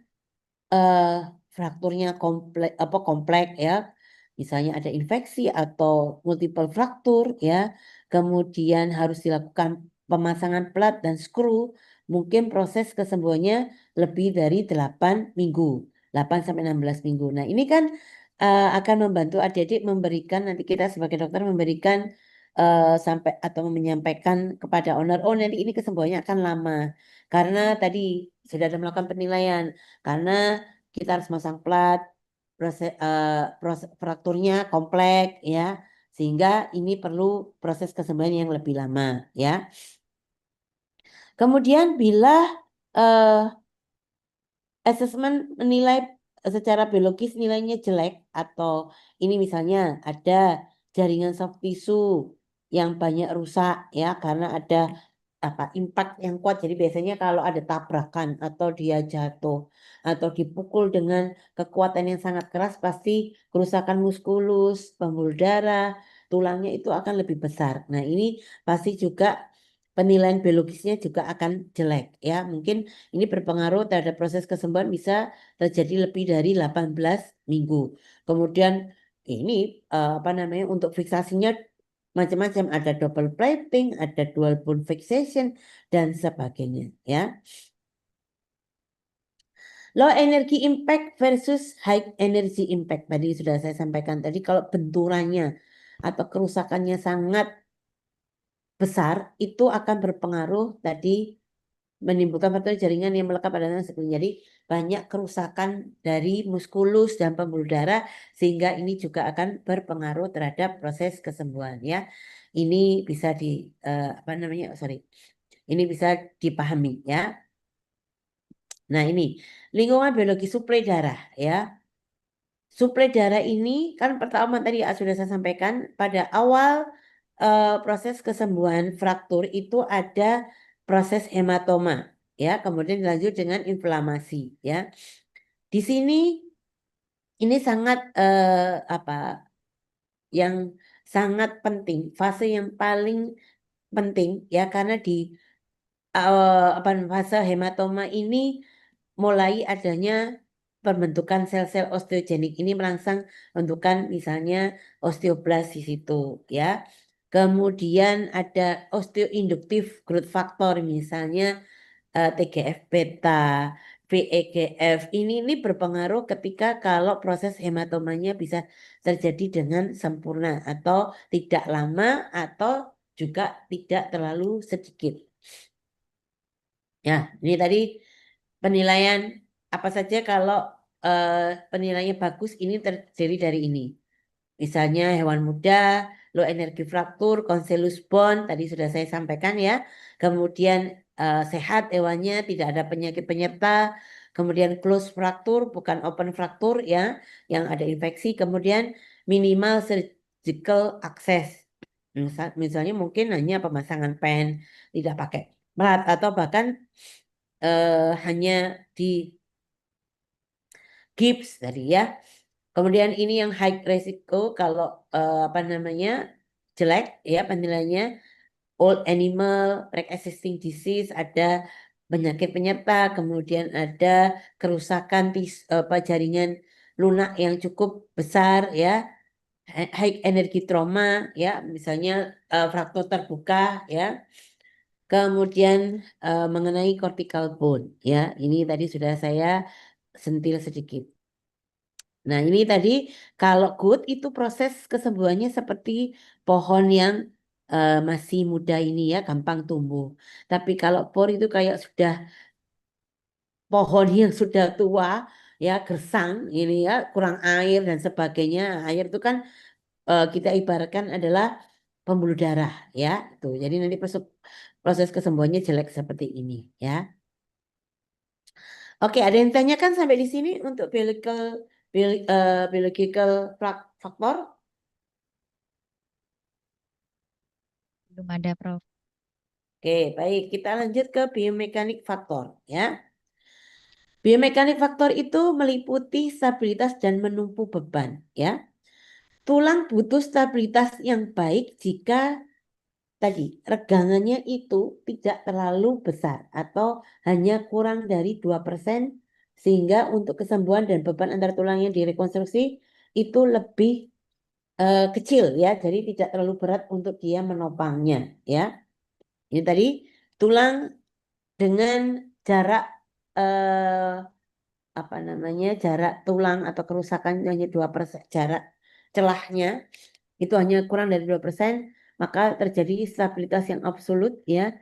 eh, frakturnya kompleks ya, misalnya ada infeksi atau multiple fraktur ya, kemudian harus dilakukan pemasangan plat dan skru, mungkin proses kesembuhannya lebih dari 8 minggu, 8 sampai 16 minggu. Nah, ini kan akan membantu adik-adik memberikan, nanti kita sebagai dokter memberikan sampai atau menyampaikan kepada owner, oh nanti ini kesembuhannya akan lama karena tadi sudah ada melakukan penilaian, karena kita harus masang plat, proses frakturnya kompleks ya, sehingga ini perlu proses kesembuhan yang lebih lama ya. Kemudian bila eh, asesmen menilai secara biologis nilainya jelek atau ini misalnya ada jaringan soft tissue yang banyak rusak ya karena ada apa impact yang kuat. Jadi biasanya kalau ada tabrakan atau dia jatuh atau dipukul dengan kekuatan yang sangat keras pasti kerusakan muskulus, pembuluh darah, tulangnya itu akan lebih besar. Nah, ini pasti juga penilaian biologisnya juga akan jelek ya. Mungkin ini berpengaruh terhadap proses kesembuhan bisa terjadi lebih dari 18 minggu. Kemudian ini apa namanya untuk fiksasinya macam-macam, ada double plating, ada dual bone fixation dan sebagainya ya. Low energy impact versus high energy impact tadi sudah saya sampaikan tadi, kalau benturannya atau kerusakannya sangat besar itu akan berpengaruh tadi menimbulkan faktor jaringan yang melekat pada sekeliling. Jadi banyak kerusakan dari muskulus dan pembuluh darah sehingga ini juga akan berpengaruh terhadap proses kesembuhan ya. Ini bisa apa namanya? Sorry. Ini bisa dipahami ya. Nah, ini lingkungan biologi suplai darah ya. Suplai darah ini kan pertama tadi sudah saya sampaikan pada awal proses kesembuhan fraktur itu ada proses hematoma ya, kemudian dilanjut dengan inflamasi ya. Di sini ini sangat apa yang sangat penting, fase yang paling penting ya karena di apa fase hematoma ini mulai adanya pembentukan sel-sel osteogenik ini merangsang pembentukan misalnya osteoblast di situ ya. Kemudian ada osteoinduktif growth factor misalnya TGF beta, VEGF. Ini berpengaruh ketika kalau proses hematomanya bisa terjadi dengan sempurna atau tidak lama atau juga tidak terlalu sedikit. Ya, ini tadi penilaian apa saja kalau eh, penilaiannya bagus ini terdiri dari ini. Misalnya hewan muda, low energi fraktur, konselus bone, tadi sudah saya sampaikan ya. Kemudian sehat hewannya, tidak ada penyakit penyerta. Kemudian close fraktur, bukan open fraktur ya, yang ada infeksi. Kemudian minimal surgical access. Misalnya mungkin hanya pemasangan pen, tidak pakai plat, atau bahkan hanya di gips tadi ya. Kemudian ini yang high resiko kalau apa namanya jelek ya penilaiannya old animal, pre-existing disease, ada penyakit penyerta, kemudian ada kerusakan jaringan lunak yang cukup besar ya, high energy trauma ya, misalnya fraktur terbuka ya. Kemudian mengenai cortical bone, ya, ini tadi sudah saya sentil sedikit. Nah, ini tadi kalau good itu proses kesembuhannya seperti pohon yang masih muda ini ya, gampang tumbuh. Tapi kalau poor itu kayak sudah pohon yang sudah tua, ya gersang ini ya, kurang air dan sebagainya. Air itu kan kita ibaratkan adalah pembuluh darah ya, itu. Jadi nanti proses kesembuhannya jelek seperti ini ya. Oke, ada yang tanyakan sampai di sini untuk biological factor? Belum ada, Prof. Oke, baik. Kita lanjut ke biomekanik faktor ya. Biomekanik faktor itu meliputi stabilitas dan menumpu beban ya. Tulang butuh stabilitas yang baik jika tadi regangannya itu tidak terlalu besar atau hanya kurang dari 2%, sehingga untuk kesembuhan dan beban antar tulang yang direkonstruksi itu lebih kecil ya, jadi tidak terlalu berat untuk dia menopangnya ya. Ini tadi tulang dengan jarak eh, apa namanya, jarak tulang atau kerusakan hanya 2%, jarak celahnya itu hanya kurang dari 2%, maka terjadi stabilitas yang absolut ya.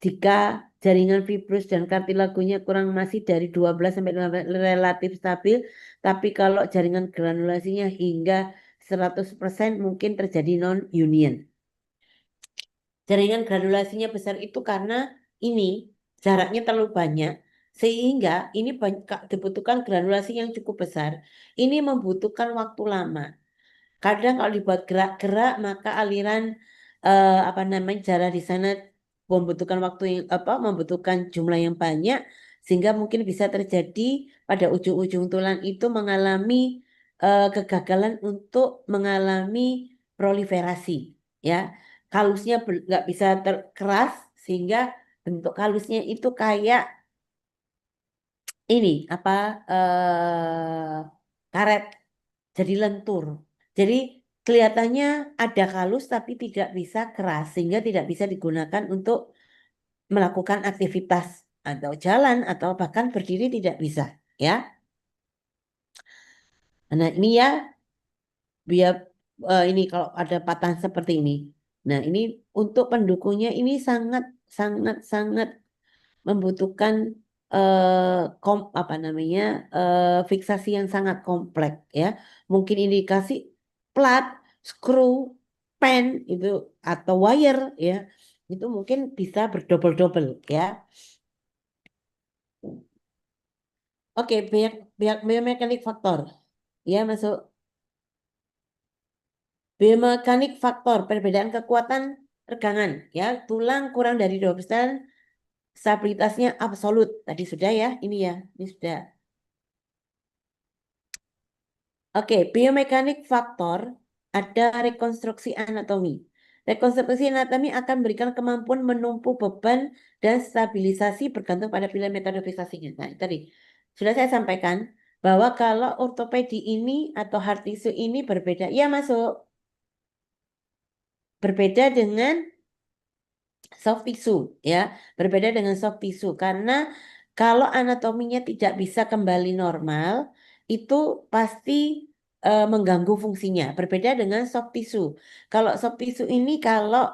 Jika jaringan fibrus dan kartilagonya kurang masih dari 12 sampai 15 relatif stabil, tapi kalau jaringan granulasinya hingga 100% mungkin terjadi non-union. Jaringan granulasinya besar itu karena ini jaraknya terlalu banyak, sehingga ini dibutuhkan granulasi yang cukup besar. Ini membutuhkan waktu lama. Kadang kalau dibuat gerak-gerak maka aliran apa namanya, darah di sana membutuhkan waktu yang membutuhkan jumlah yang banyak, sehingga mungkin bisa terjadi pada ujung-ujung tulang itu mengalami kegagalan untuk mengalami proliferasi ya. Kalusnya nggak bisa terkeras, sehingga bentuk kalusnya itu kayak ini apa, karet, jadi lentur. Jadi kelihatannya ada kalus tapi tidak bisa keras, sehingga tidak bisa digunakan untuk melakukan aktivitas atau jalan atau bahkan berdiri tidak bisa ya. Nah, ini ya, biar ini kalau ada patahan seperti ini. Nah, ini untuk pendukungnya ini sangat sangat sangat membutuhkan apa namanya, fiksasi yang sangat kompleks ya. Mungkin indikasi plat, screw, pen itu atau wire ya. Itu mungkin bisa berdobel-dobel ya. Oke, biomekanik faktor. Ya, masuk. Biomekanik faktor, perbedaan kekuatan regangan ya. Tulang kurang dari 2%, stabilitasnya absolut. Tadi sudah ya, ini ya, ini sudah. Oke, biomekanik faktor ada rekonstruksi anatomi. Rekonstruksi anatomi akan memberikan kemampuan menumpu beban dan stabilisasi bergantung pada pilihan metode fiksasinya. Nah, tadi sudah saya sampaikan bahwa kalau ortopedi ini atau hard tissue ini berbeda, ya masuk. Berbeda dengan soft tissue ya, berbeda dengan soft tissue karena kalau anatominya tidak bisa kembali normal itu pasti mengganggu fungsinya. Berbeda dengan soft tissue. Kalau soft tissue ini kalau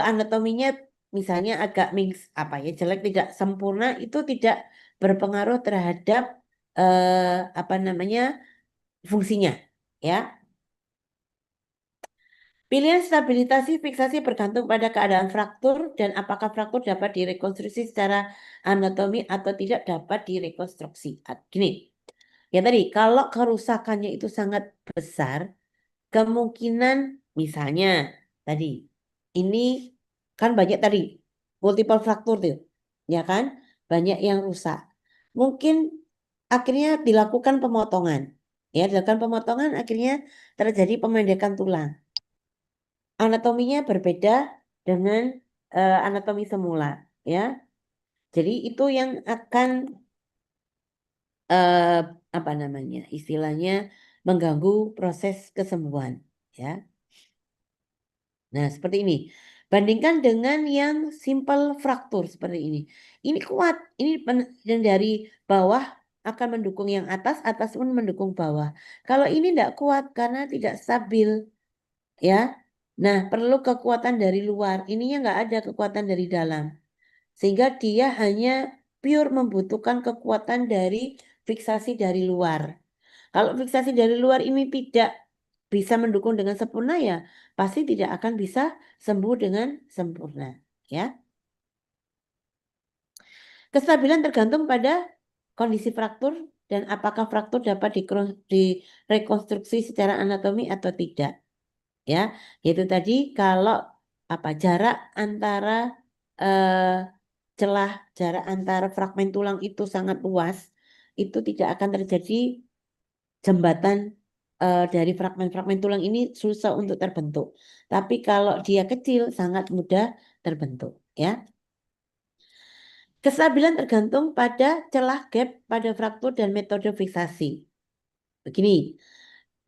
anatominya misalnya agak apa ya, jelek, tidak sempurna, itu tidak berpengaruh terhadap apa namanya, fungsinya ya. Pilihan stabilisasi fiksasi bergantung pada keadaan fraktur dan apakah fraktur dapat direkonstruksi secara anatomi atau tidak dapat direkonstruksi. Gini, ya tadi kalau kerusakannya itu sangat besar, kemungkinan misalnya tadi ini kan banyak tadi multiple fraktur tuh, ya kan? Banyak yang rusak. Mungkin akhirnya dilakukan pemotongan. Ya, dilakukan pemotongan akhirnya terjadi pemendekan tulang. Anatominya berbeda dengan anatomi semula ya. Jadi itu yang akan eh, apa namanya, istilahnya mengganggu proses kesembuhan ya. Nah, seperti ini. Bandingkan dengan yang simple fraktur seperti ini. Ini kuat, ini yang dari bawah akan mendukung yang atas, atas pun mendukung bawah. Kalau ini tidak kuat karena tidak stabil, ya. Nah, perlu kekuatan dari luar. Ininya nggak ada kekuatan dari dalam. Sehingga dia hanya pure membutuhkan kekuatan dari fiksasi dari luar. Kalau fiksasi dari luar ini tidak bisa mendukung dengan sempurna, ya pasti tidak akan bisa sembuh dengan sempurna. Ya, kestabilan tergantung pada kondisi fraktur dan apakah fraktur dapat direkonstruksi secara anatomi atau tidak. Ya, yaitu tadi kalau jarak antara eh, jarak antara fragmen tulang itu sangat luas, itu tidak akan terjadi jembatan dari fragmen-fragmen tulang ini susah untuk terbentuk. Tapi kalau dia kecil sangat mudah terbentuk, ya. Kestabilan tergantung pada celah gap pada fraktur dan metode fiksasi. Begini,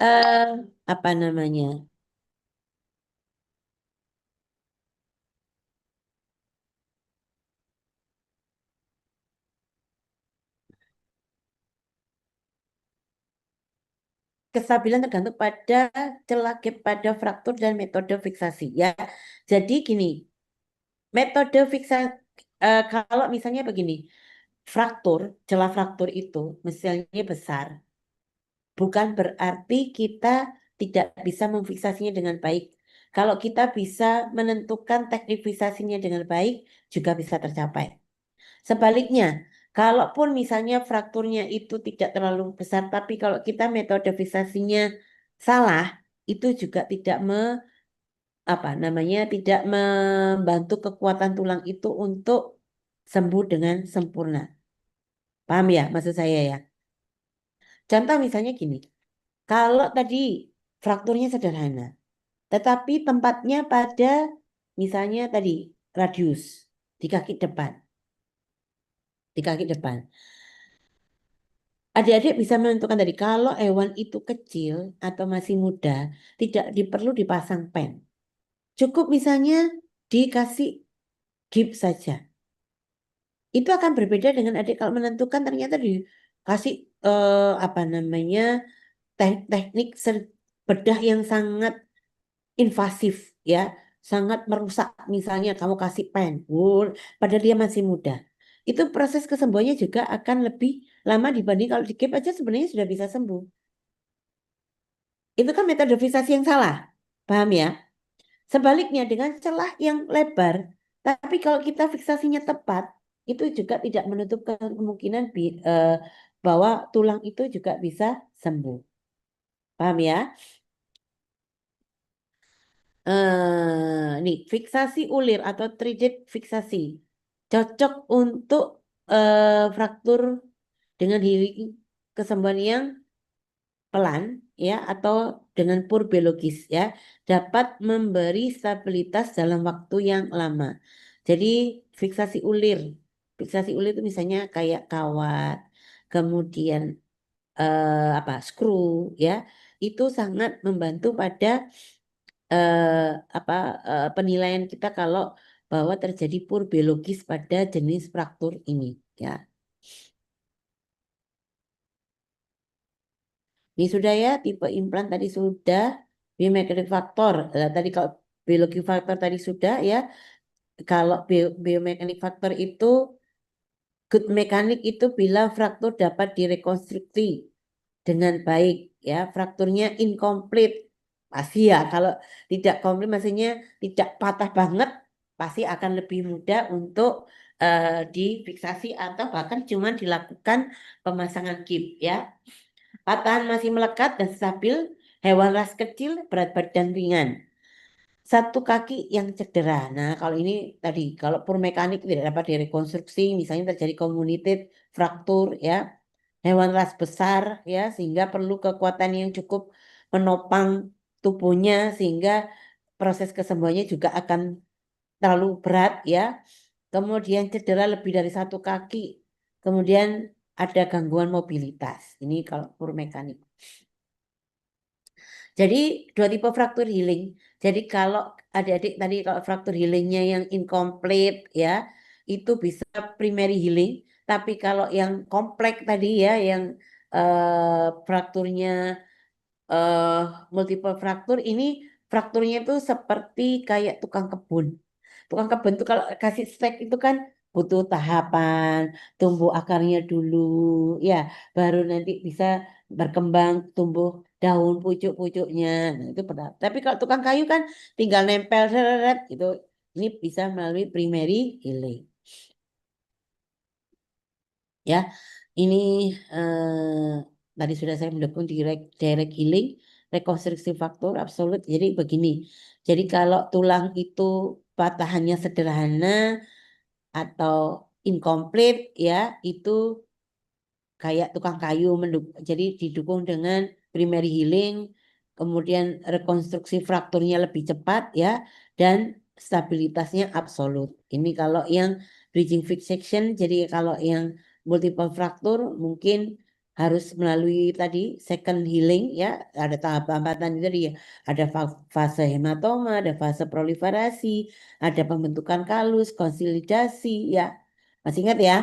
eh, apa namanya? Kestabilan tergantung pada celah gap pada fraktur dan metode fiksasi, ya. Jadi gini, metode fiksasi kalau misalnya begini, celah fraktur itu misalnya besar, bukan berarti kita tidak bisa memfiksasinya dengan baik. Kalau kita bisa menentukan teknik fiksasinya dengan baik, juga bisa tercapai. Sebaliknya, kalaupun misalnya frakturnya itu tidak terlalu besar, tapi kalau kita metode fiksasinya salah, itu juga tidak membantu kekuatan tulang itu untuk sembuh dengan sempurna. Paham ya maksud saya ya? Contoh misalnya gini, kalau tadi frakturnya sederhana, tetapi tempatnya pada misalnya tadi radius di kaki depan, di kaki depan. Adik-adik bisa menentukan tadi kalau hewan itu kecil atau masih muda, tidak perlu dipasang pen. Cukup misalnya dikasih gips saja. Itu akan berbeda dengan adik kalau menentukan ternyata dikasih teknik bedah yang sangat invasif, ya, sangat merusak. Misalnya kamu kasih pen, padahal dia masih muda. Itu proses kesembuhannya juga akan lebih lama dibanding kalau di gap aja sebenarnya sudah bisa sembuh. Itu kan metode fiksasi yang salah. Paham ya? Sebaliknya dengan celah yang lebar, tapi kalau kita fiksasinya tepat, itu juga tidak menutup kemungkinan bahwa tulang itu juga bisa sembuh. Paham ya? Nih, fiksasi ulir atau trident fiksasi cocok untuk fraktur dengan kesembuhan yang pelan, ya, atau dengan pur biologis, ya, dapat memberi stabilitas dalam waktu yang lama. Jadi fiksasi ulir itu misalnya kayak kawat, kemudian screw, ya, itu sangat membantu pada eh, penilaian kita kalau bahwa terjadi pur biologis pada jenis fraktur ini, ya. Ini sudah ya, tipe implan tadi sudah, biomekanik faktor. Tadi kalau biologi faktor tadi sudah ya. Kalau biomekanik faktor itu good mekanik itu bila fraktur dapat direkonstruksi dengan baik, ya. Frakturnya incomplete pasti ya. Kalau tidak komplit maksudnya tidak patah banget, pasti akan lebih mudah untuk difiksasi atau bahkan cuma dilakukan pemasangan gips, ya. Patahan masih melekat dan stabil, hewan ras kecil, berat badan ringan. Satu kaki yang cedera. Nah, kalau ini tadi, kalau pur mekanik tidak dapat direkonstruksi, misalnya terjadi comminuted fraktur, ya. Hewan ras besar, ya, sehingga perlu kekuatan yang cukup menopang tubuhnya, sehingga proses kesembuhannya juga akan terlalu berat, ya. Kemudian cedera lebih dari satu kaki. Kemudian ada gangguan mobilitas. Ini kalau pur mekanik. Jadi dua tipe fraktur healing. Jadi kalau adik-adik tadi kalau fraktur healingnya yang incomplete ya itu bisa primary healing. Tapi kalau yang kompleks tadi ya yang frakturnya eh multiple fraktur ini frakturnya itu seperti kayak tukang kebun. Tukang kebun itu kalau kasih stek itu kan butuh tahapan, tumbuh akarnya dulu, ya, baru nanti bisa berkembang, tumbuh daun pucuk-pucuknya. Nah, itu benar. Tapi kalau tukang kayu kan tinggal nempel seret itu ini bisa melalui primary healing. Ya, ini tadi sudah saya mendukung direct healing, rekonstruksi faktor absolut. Jadi begini. Jadi kalau tulang itu patahannya sederhana atau incomplete ya, itu kayak tukang kayu jadi didukung dengan primary healing, kemudian rekonstruksi frakturnya lebih cepat ya, dan stabilitasnya absolut. Ini kalau yang bridging fixation, jadi kalau yang multiple fraktur mungkin harus melalui tadi second healing ya, ada tahapan itu tadi ya, ada fase hematoma, ada fase proliferasi, ada pembentukan kalus, konsolidasi ya. Masih ingat ya?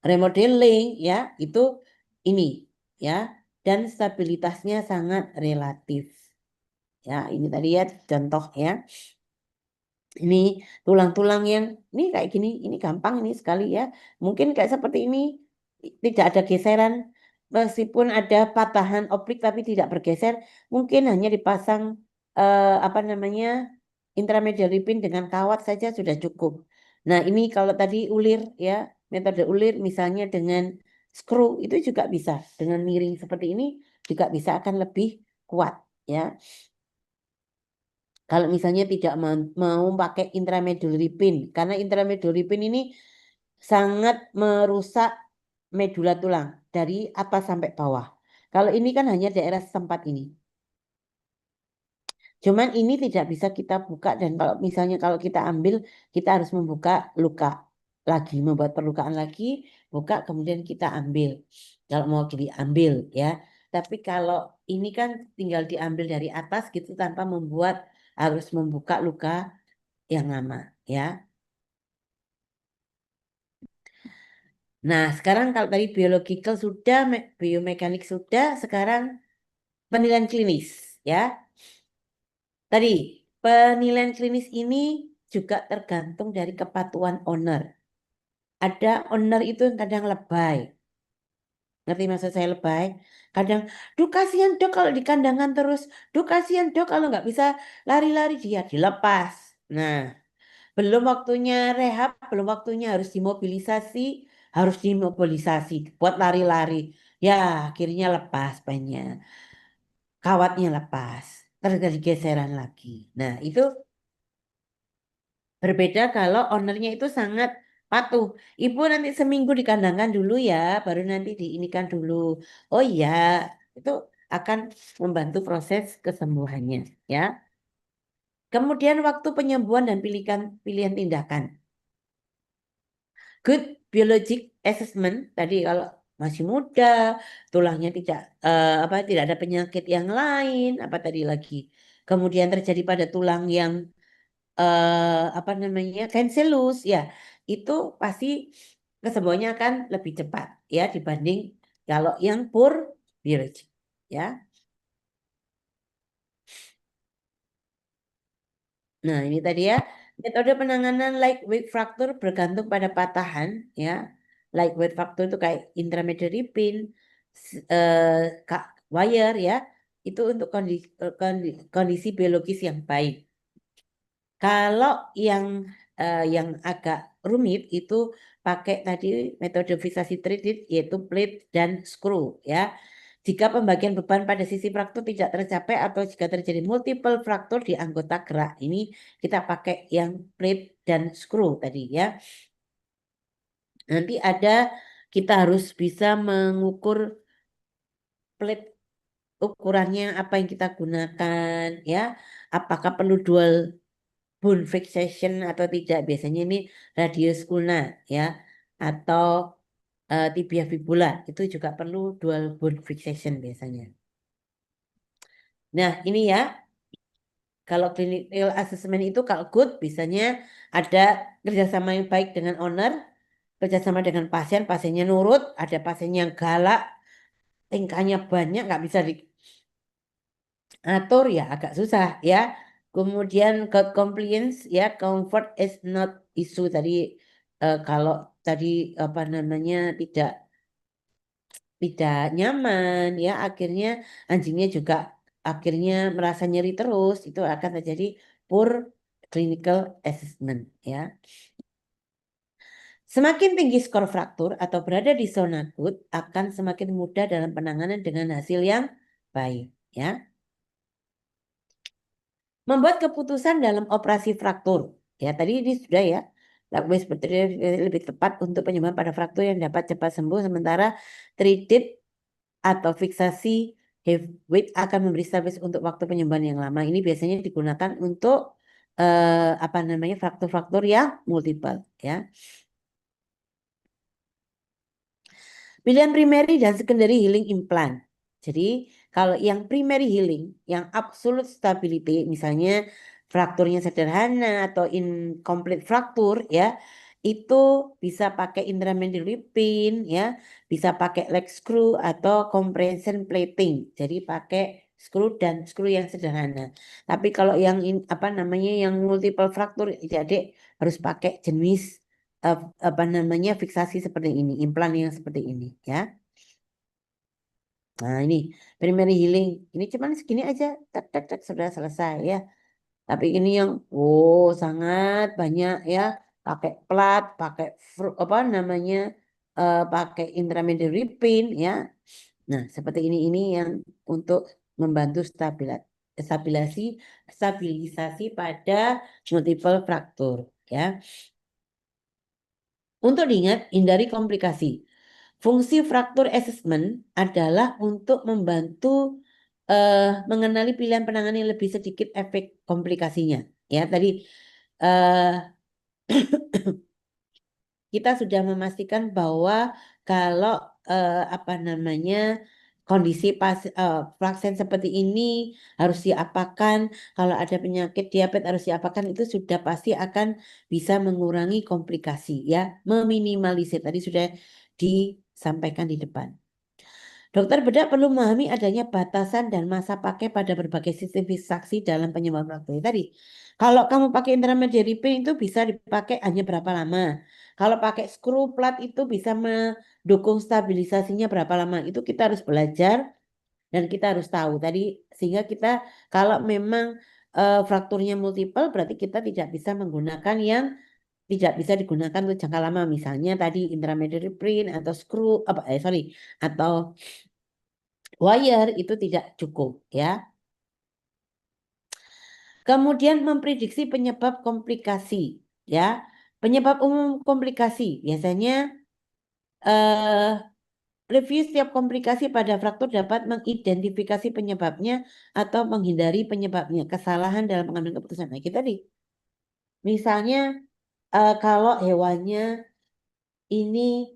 Remodeling ya, itu ini ya, dan stabilitasnya sangat relatif. Ya, ini tadi ya contoh ya. Ini tulang-tulang yang ini kayak gini, ini gampang ini sekali ya. Mungkin kayak seperti ini tidak ada geseran meskipun ada patahan oplik tapi tidak bergeser, mungkin hanya dipasang apa namanya intramedial ribin dengan kawat saja sudah cukup. Nah, ini kalau tadi ulir ya, metode ulir misalnya dengan screw itu juga bisa. Dengan miring seperti ini juga bisa akan lebih kuat ya. Kalau misalnya tidak mau pakai intramedullary pin, karena intramedullary pin ini sangat merusak medula tulang dari atas sampai bawah. Kalau ini kan hanya daerah setempat ini. Cuman ini tidak bisa kita buka dan kalau misalnya kalau kita ambil, kita harus membuka luka lagi, membuat perlukaan lagi, buka kemudian kita ambil. Kalau mau diambil ya. Tapi kalau ini kan tinggal diambil dari atas gitu tanpa membuat harus membuka luka yang lama ya. Nah, sekarang kalau tadi biological sudah, biomekanik sudah, sekarang penilaian klinis ya. Tadi penilaian klinis ini juga tergantung dari kepatuhan owner. Ada owner itu yang kadang lebay. Ngerti maksud saya lebay? Kadang, duh kasihan dok kalau di kandangan terus. Duh kasihan dok kalau nggak bisa lari-lari dia dilepas. Nah, belum waktunya rehab, belum waktunya harus dimobilisasi buat lari-lari. Ya, akhirnya lepas banyak. Kawatnya lepas, terjadi geseran lagi. Nah, itu berbeda kalau ownernya itu sangat patuh. Ibu nanti seminggu dikandangkan dulu ya, baru nanti diinikan dulu. Oh iya, itu akan membantu proses kesembuhannya ya. Kemudian waktu penyembuhan dan pilihan tindakan. Good biologic assessment tadi kalau masih muda, tulangnya tidak ada penyakit yang lain, apa tadi lagi. Kemudian terjadi pada tulang yang apa namanya cancellous ya, itu pasti kesembuhannya akan lebih cepat ya dibanding kalau yang poor biologic ya. Nah, ini tadi ya, metode penanganan lightweight fracture bergantung pada patahan ya. Lightweight fracture itu kayak intramedullary pin, wire ya. Itu untuk kondisi biologis yang baik. Kalau yang agak rumit itu pakai tadi metode visasi treated yaitu plate dan screw ya. Jika pembagian beban pada sisi fraktur tidak tercapai atau jika terjadi multiple fraktur di anggota gerak, ini kita pakai yang plate dan screw tadi ya. Nanti kita harus bisa mengukur plate ukurannya apa yang kita gunakan ya. Apakah perlu dual bone fixation atau tidak? Biasanya ini radius ulna ya atau tibia fibula itu juga perlu dual bone fixation biasanya. Nah, ini ya. Kalau clinical assessment itu kalau good biasanya ada kerjasama yang baik dengan owner, kerjasama dengan pasien, pasiennya nurut, ada pasien yang galak, tingkahnya banyak, nggak bisa diatur ya agak susah ya. Kemudian good compliance ya, comfort is not issue tadi kalau tadi apa namanya tidak nyaman ya akhirnya anjingnya juga akhirnya merasa nyeri terus itu akan terjadi poor clinical assessment ya. Semakin tinggi skor fraktur atau berada di zona good akan semakin mudah dalam penanganan dengan hasil yang baik ya. Membuat keputusan dalam operasi fraktur. Ya, tadi ini sudah ya. Lakukan seperti lebih tepat untuk penyembuhan pada fraktur yang dapat cepat sembuh sementara treated atau fiksasi heavy weight akan memberi stabilis untuk waktu penyembuhan yang lama. Ini biasanya digunakan untuk apa namanya fraktur-fraktur yang multiple ya. Pilihan primary dan secondary healing implant. Jadi kalau yang primary healing, yang absolute stability, misalnya frakturnya sederhana atau incomplete fraktur ya, itu bisa pakai intramedullary pin ya, bisa pakai leg screw atau compression plating. Jadi pakai screw dan screw yang sederhana. Tapi kalau yang apa namanya yang multiple fraktur, jadi harus pakai jenis apa namanya fiksasi seperti ini, implan yang seperti ini ya. Nah ini primary healing, ini cuman segini aja, tak tak tak sudah selesai ya. Tapi ini yang sangat banyak ya, pakai plat, pakai apa namanya, pakai intramedullary pin ya. Nah seperti ini yang untuk membantu stabilisasi stabilisasi pada multiple fraktur ya. Untuk diingat, hindari komplikasi. Fungsi fraktur assessment adalah untuk membantu mengenali pilihan penanganan yang lebih sedikit efek komplikasinya. Ya, tadi eh, kita sudah memastikan bahwa kalau apa namanya kondisi pasien seperti ini harus diapakan, kalau ada penyakit diabetes harus diapakan itu sudah pasti akan bisa mengurangi komplikasi ya, meminimalisir tadi sudah disampaikan di depan. Dokter bedah perlu memahami adanya batasan dan masa pakai pada berbagai sistem saksi dalam penyembuhan bakteri tadi. Kalau kamu pakai intermediary pin itu bisa dipakai hanya berapa lama. Kalau pakai screw plat itu bisa mendukung stabilisasinya berapa lama. Itu kita harus belajar dan kita harus tahu tadi sehingga kita kalau memang frakturnya multiple berarti kita tidak bisa menggunakan yang tidak bisa digunakan untuk jangka lama misalnya tadi intermediary pin atau screw atau wire itu tidak cukup ya. Kemudian memprediksi penyebab komplikasi ya. Penyebab umum komplikasi biasanya eh review setiap komplikasi pada fraktur dapat mengidentifikasi penyebabnya atau menghindari penyebabnya. Kesalahan dalam mengambil keputusan. Nah, kita tadi misalnya kalau hewannya ini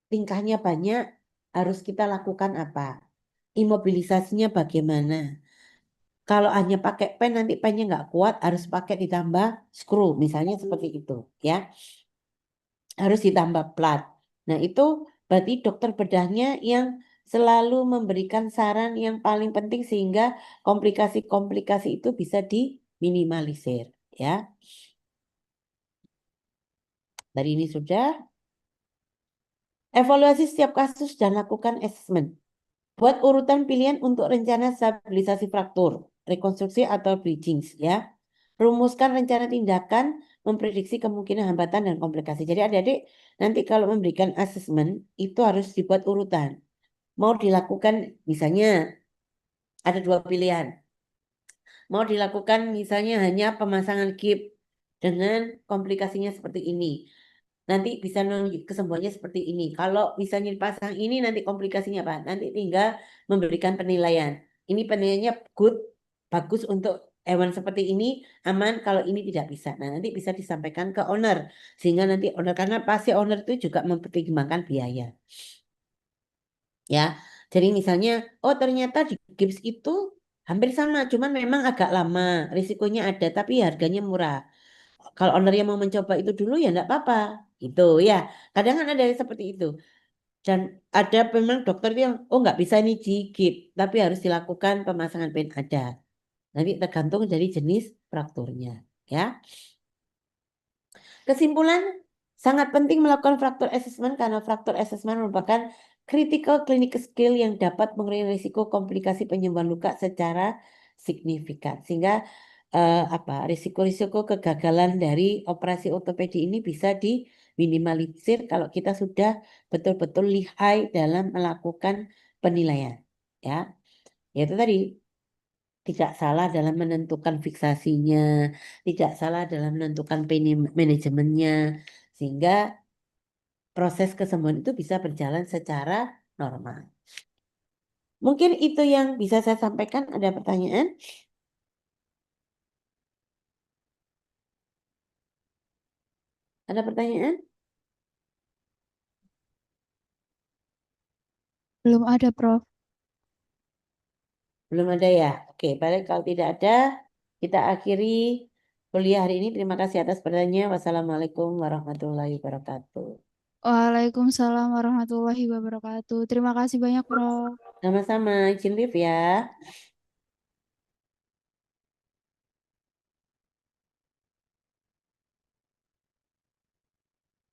tingkahnya banyak harus kita lakukan apa? Imobilisasinya bagaimana? Kalau hanya pakai pen nanti pennya nggak kuat harus pakai ditambah screw misalnya seperti itu ya harus ditambah plat. Nah itu berarti dokter bedahnya yang selalu memberikan saran yang paling penting sehingga komplikasi-komplikasi itu bisa diminimalisir ya. Dari ini sudah evaluasi setiap kasus dan lakukan assessment. Buat urutan pilihan untuk rencana stabilisasi fraktur, rekonstruksi atau bridging ya. Rumuskan rencana tindakan, memprediksi kemungkinan hambatan dan komplikasi. Jadi adik-adik nanti kalau memberikan asesmen itu harus dibuat urutan. Mau dilakukan misalnya ada dua pilihan. Mau dilakukan misalnya hanya pemasangan kip dengan komplikasinya seperti ini. Nanti bisa menunjuk kesembuhannya seperti ini. Kalau misalnya dipasang ini nanti komplikasinya apa? Nanti tinggal memberikan penilaian. Ini penilaiannya good, bagus untuk hewan seperti ini, aman kalau ini tidak bisa. Nah, nanti bisa disampaikan ke owner. Sehingga nanti owner, karena pasti owner itu juga mempertimbangkan biaya. Ya, jadi misalnya, oh ternyata di gips itu Hampir sama, cuman memang agak lama. Risikonya ada, tapi harganya murah. Kalau owner yang mau mencoba itu dulu ya enggak apa-apa. Itu ya. Kadang kan ada yang seperti itu. Dan ada memang dokter itu yang, oh nggak bisa ini gigit, tapi harus dilakukan pemasangan pin ada. Nanti tergantung dari jenis frakturnya. Ya. Kesimpulan, sangat penting melakukan fracture assessment karena fracture assessment merupakan critical clinical skill yang dapat mengurangi risiko komplikasi penyembuhan luka secara signifikan. Sehingga risiko-risiko kegagalan dari operasi ortopedi ini bisa diminimalisir kalau kita sudah betul-betul lihai dalam melakukan penilaian. Ya, yaitu tadi tidak salah dalam menentukan fiksasinya, tidak salah dalam menentukan manajemennya, sehingga proses kesembuhan itu bisa berjalan secara normal. Mungkin itu yang bisa saya sampaikan. Ada pertanyaan? Ada pertanyaan? Belum ada, Prof. Belum ada ya? Oke, baik kalau tidak ada, kita akhiri kuliah hari ini. Terima kasih atas pertanyaannya. Wassalamualaikum warahmatullahi wabarakatuh. Waalaikumsalam warahmatullahi wabarakatuh. Terima kasih banyak, Prof. Sama-sama, izin live ya.